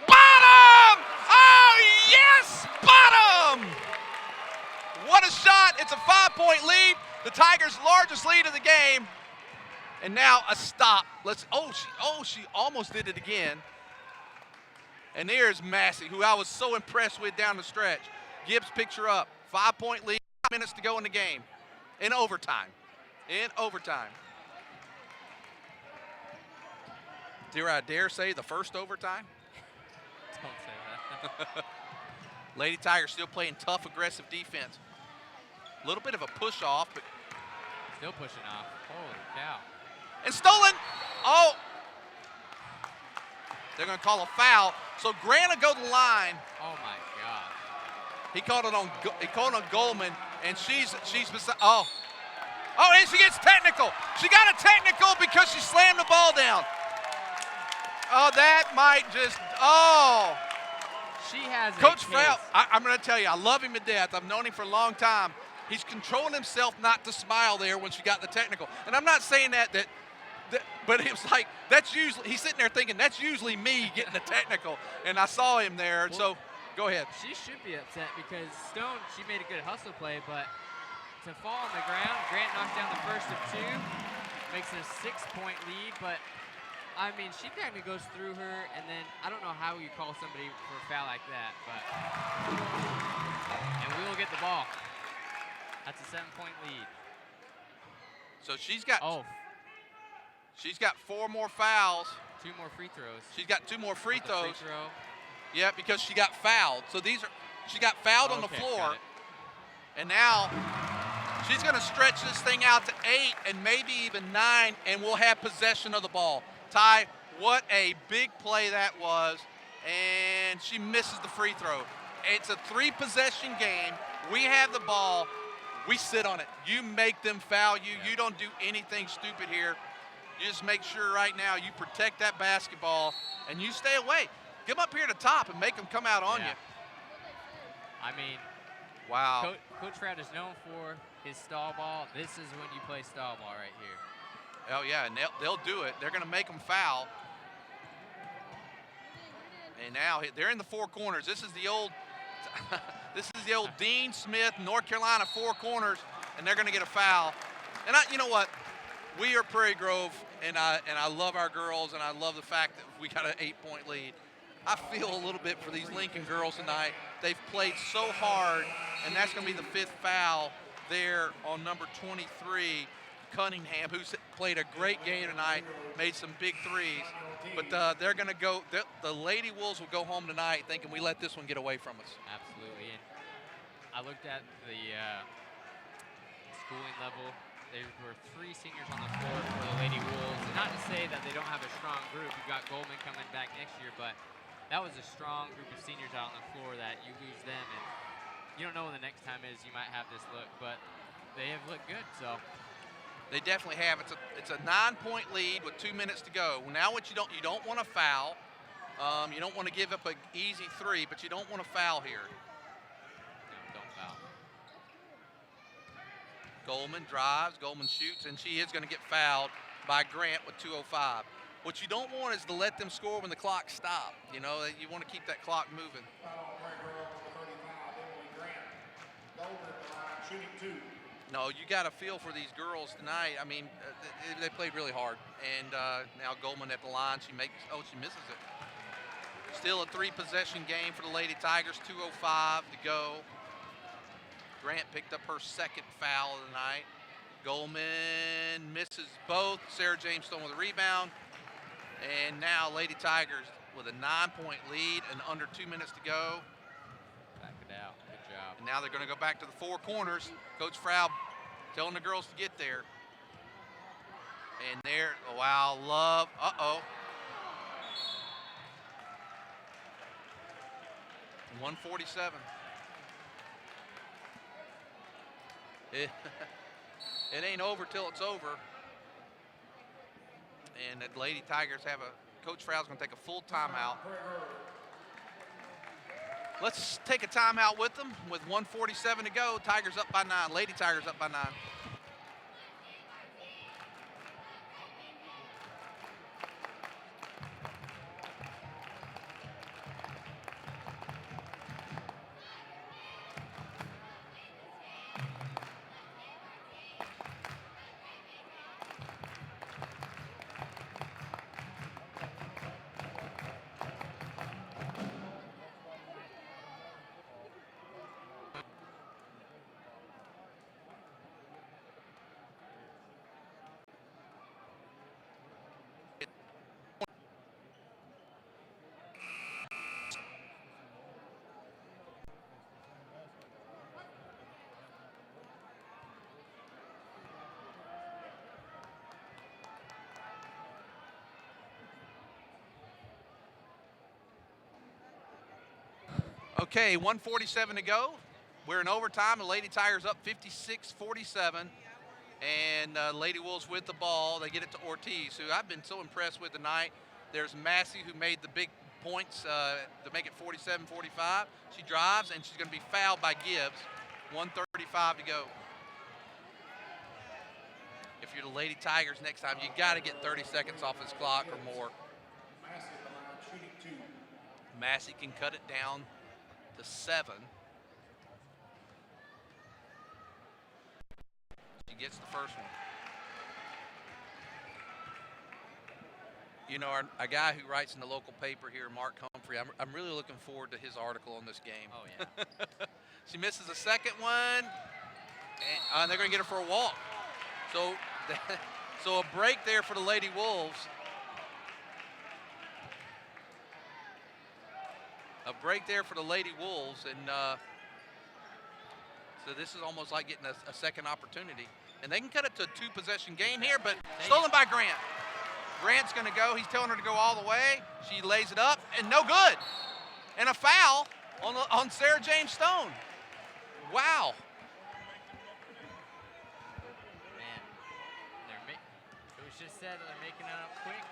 Bottom! Oh, yes! Bottom! What a shot. It's a 5-point lead. The Tigers' largest lead of the game. And now a stop. She almost did it again. And there's Massey, who I was so impressed with down the stretch. Gibbs picks her up. 5-point lead, 5 minutes to go in the game. In overtime. Dare I dare say the first overtime? Don't say that. Lady Tigers still playing tough, aggressive defense. A little bit of a push off, but still pushing off. Holy cow. And stolen. Oh. They're going to call a foul. So Grant will go to the line. Oh my God. He called it on Goldman, and she's beside. Oh, and she gets technical. She got a technical because she slammed the ball down. Oh, that might just. Oh. She has Coach Frau, I'm going to tell you, I love him to death. I've known him for a long time. He's controlling himself not to smile there when she got the technical. And I'm not saying that but it was like, that's usually, he's sitting there thinking, that's usually me getting the technical. And I saw him there, so go ahead. She should be upset because Stone, she made a good hustle play, but to fall on the ground, Grant knocked down the first of 2, makes it a 6-point lead, but I mean, she kind of goes through her, and then I don't know how you call somebody for a foul like that, but, and we will get the ball. That's a 7-point lead. So she's got 4 more fouls. 2 more free throws. She's got 2 more free throws. Free throw. Yeah, because she got fouled. So she got fouled on the floor. And now she's going to stretch this thing out to 8 and maybe even 9, and we'll have possession of the ball. Ty, what a big play that was. And she misses the free throw. It's a 3-possession game. We have the ball. We sit on it. You make them foul you. You don't do anything stupid here. You just make sure right now you protect that basketball and you stay away. Get them up here to the top and make them come out on you. I mean, wow. Coach Fred is known for his stall ball. This is when you play stall ball right here. Oh, yeah, and they'll do it. They're going to make them foul. And now they're in the four corners. This is the old Dean Smith, North Carolina four corners, and they're going to get a foul. And you know what? We are Prairie Grove, and I love our girls, and I love the fact that we got an 8-point lead. I feel a little bit for these Lincoln girls tonight. They've played so hard, and that's going to be the 5th foul there on number 23, Cunningham, who's played a great game tonight, made some big threes. But they're going to go – the Lady Wolves will go home tonight thinking we let this one get away from us. Absolutely. And I looked at the schooling level. There were 3 seniors on the floor for the Lady Wolves. And not to say that they don't have a strong group. You've got Goldman coming back next year, but that was a strong group of seniors out on the floor that you lose them. And you don't know when the next time is you might have this look, but they have looked good, so. They definitely have. It's a 9-point lead with 2 minutes to go. Now what you don't want to foul. You don't want to give up an easy 3, but you don't want to foul here. No, don't foul. Goldman drives, Goldman shoots, and she is going to get fouled by Grant with 2:05. What you don't want is to let them score when the clock stops. You know, you want to keep that clock moving. No, you got to feel for these girls tonight. I mean, they played really hard. And now Goldman at the line. She misses it. Still a 3-possession game for the Lady Tigers, 2:05 to go. Grant picked up her 2nd foul of the night. Goldman misses both. Sarah James Stone with a rebound. And now Lady Tigers with a 9-point lead and under 2 minutes to go. Back it out. Good job. And now they're going to go back to the four corners. Coach Frau telling the girls to get there. And there, wow, Love. Uh-oh. 147. It ain't over till it's over. And the Lady Tigers have Coach Frau's going to take a full timeout. Let's take a timeout with them with 147 to go. Tigers up by 9. Lady Tigers up by 9. Okay, 147 to go. We're in overtime. The Lady Tigers up 56-47. And Lady Wolves with the ball. They get it to Ortiz, who I've been so impressed with tonight. There's Massey, who made the big points to make it 47-45. She drives, and she's going to be fouled by Gibbs. 1:35 to go. If you're the Lady Tigers next time, you got to get 30 seconds off this clock or more. Massey can cut it down to 7. She gets the first one. You know, a guy who writes in the local paper here, Mark Humphrey, I'm really looking forward to his article on this game. Oh, yeah. She misses a second one, and they're going to get her for a walk. So a break there for the Lady Wolves. A break there for the Lady Wolves, and so this is almost like getting a second opportunity. And they can cut it to a 2-possession game here, but stolen by Grant. Grant's going to go. He's telling her to go all the way. She lays it up, and no good. And a foul on Sarah James Stone. Wow. Man, it was just said, they're making it up quick.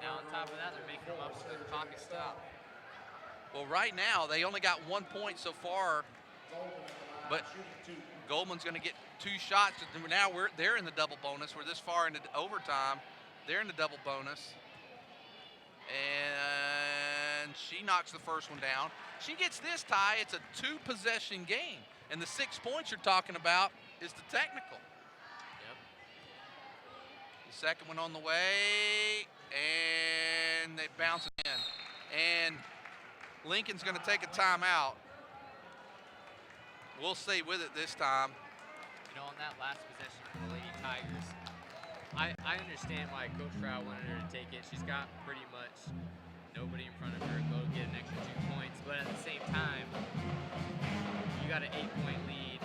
Now on top of that, they're making them up with the pocket stop. Well, right now, they only got 1 point so far, but Goldman's going to get 2 shots. Now they're in the double bonus. We're this far into overtime. They're in the double bonus. And she knocks the first one down. She gets this tie. It's a 2-possession game. And the 6 points you're talking about is the technical. Yep. The second one on the way, and they bounce it in. And Lincoln's going to take a timeout. We'll stay with it this time. You know, on that last possession for the Lady Tigers, I understand why Coach Trout wanted her to take it. She's got pretty much nobody in front of her, go get an extra 2 points. But at the same time, you got an 8-point lead.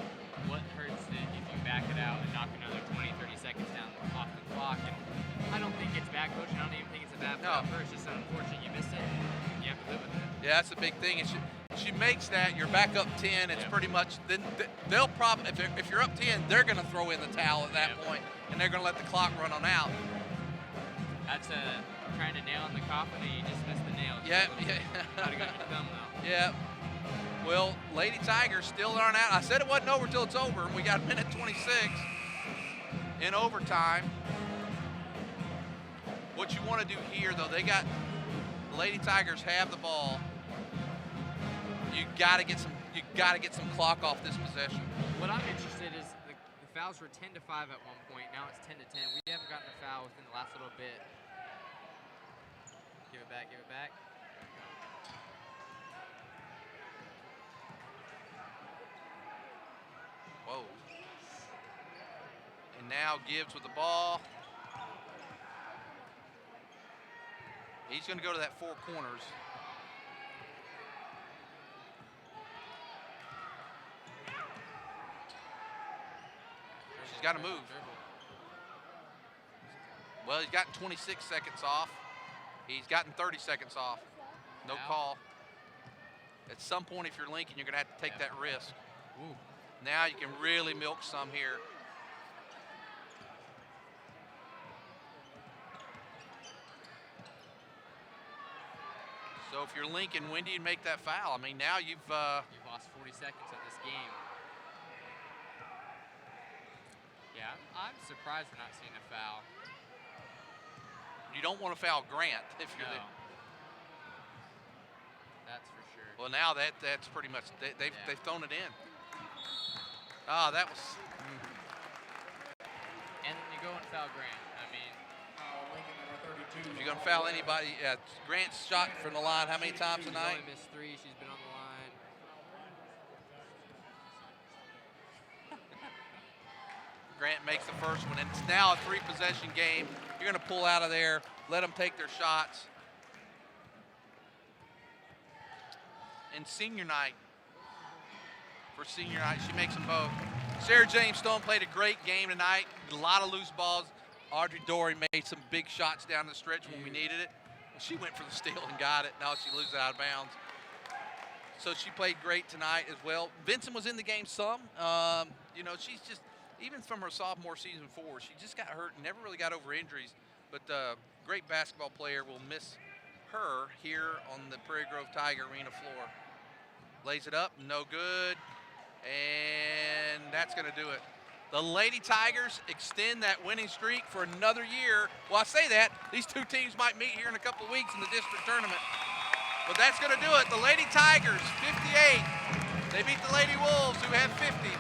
What hurts it if you back it out and knock another 20, 30 seconds down off the clock? And I don't think it's bad coaching. I don't even think it's a bad play for her. It's just unfortunate you missed it. You have to live with it. Yeah, that's a big thing. She makes that, you're back up 10. It's pretty much, then they'll probably, if you're up 10, they're going to throw in the towel at that point, and they're going to let the clock run on out. That's trying to nail in the coffin, and you just missed the nail. Yeah. Might have got your thumb, though. Yeah. Well, Lady Tigers still aren't out. I said it wasn't over till it's over, and we got a minute 26 in overtime. What you want to do here, though, the Lady Tigers have the ball. You got to get some clock off this possession. What I'm interested is the fouls were 10-5 at one point. Now it's 10-10. We haven't gotten a foul within the last little bit. Give it back. Give it back. Whoa. And now Gibbs with the ball. He's going to go to that 4 corners. She's got to move. Well, he's gotten 26 seconds off. He's gotten 30 seconds off. No call. At some point, if you're Lincoln, you're going to have to take that risk. Ooh. Now you can really milk some here. So if you're Lincoln, when do you make that foul? I mean, now you've lost 40 seconds of this game. Yeah, I'm surprised we're not seeing a foul. You don't want to foul Grant if you're No. there. That's for sure. Well, now that's pretty much they've thrown it in. Ah, that was. And then you go and foul Grant. I mean, If you're gonna foul anybody, Grant's shot from the line how many times tonight? She's only missed 3. She's been on the line. Grant makes the first one, and it's now a 3-possession game. You're gonna pull out of there, let them take their shots. And senior night, she makes them both. Sarah James Stone played a great game tonight. A lot of loose balls. Audrey Dory made some big shots down the stretch when we needed it. She went for the steal and got it. Now she loses it out of bounds. So she played great tonight as well. Vincent was in the game some. She's just, even from her sophomore season forward, she just got hurt and never really got over injuries. But great basketball player. We'll miss her here on the Prairie Grove Tiger Arena floor. Lays it up, no good. And that's going to do it. The Lady Tigers extend that winning streak for another year. Well, I say that. These two teams might meet here in a couple of weeks in the district tournament. But that's going to do it. The Lady Tigers, 58. They beat the Lady Wolves, who have 50.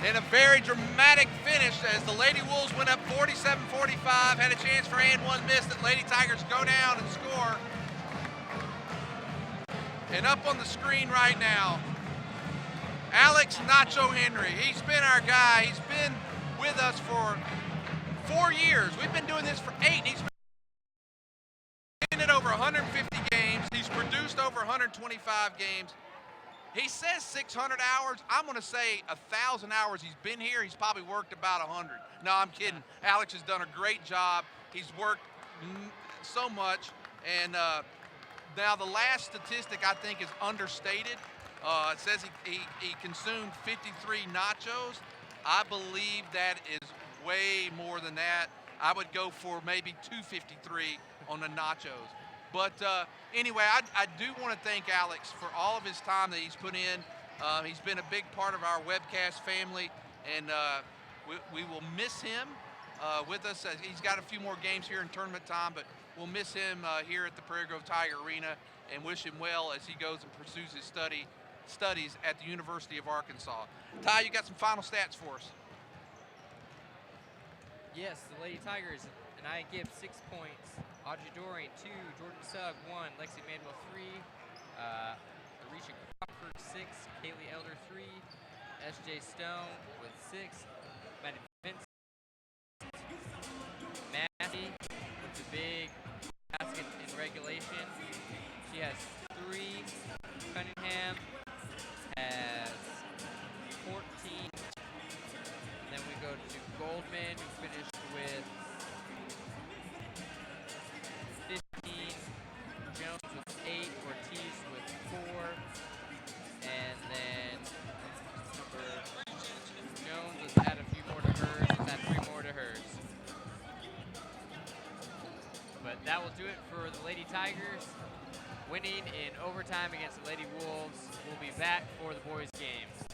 In a very dramatic finish as the Lady Wolves went up 47-45, had a chance for and one miss that Lady Tigers go down and score. And up on the screen right now, Alex Nacho Henry. He's been our guy. He's been with us for 4 years. We've been doing this for 8. He's been in over 150 games. He's produced over 125 games. He says 600 hours. I'm going to say 1,000 hours he's been here. He's probably worked about 100. No, I'm kidding. Alex has done a great job. He's worked so much. And now the last statistic I think is understated. It says he consumed 53 nachos. I believe that is way more than that. I would go for maybe 253 on the nachos. But anyway, I do want to thank Alex for all of his time that he's put in. He's been a big part of our webcast family, and we will miss him with us. He's got a few more games here in tournament time, but we'll miss him here at the Prairie Grove Tiger Arena and wish him well as he goes and pursues his studies at the University of Arkansas. Ty, you got some final stats for us? Yes, the Lady Tigers and I give 6 points. Audrey Dorian 2, Jordan Sugg 1, Lexi Manuel 3, Arisha Crawford 6, Kaylee Elder 3, SJ Stone with 6, Maddie Vince, Maddie with the big basket in regulation. She has 3. Cunningham has 14. And then we go to Goldman, who finished with 15. Jones with 8. Ortiz with 4. And then Jones has added a few more to hers. Has had 3 more to hers. But that will do it for the Lady Tigers, winning in overtime against the Lady Wolves. We'll be back for the boys' games.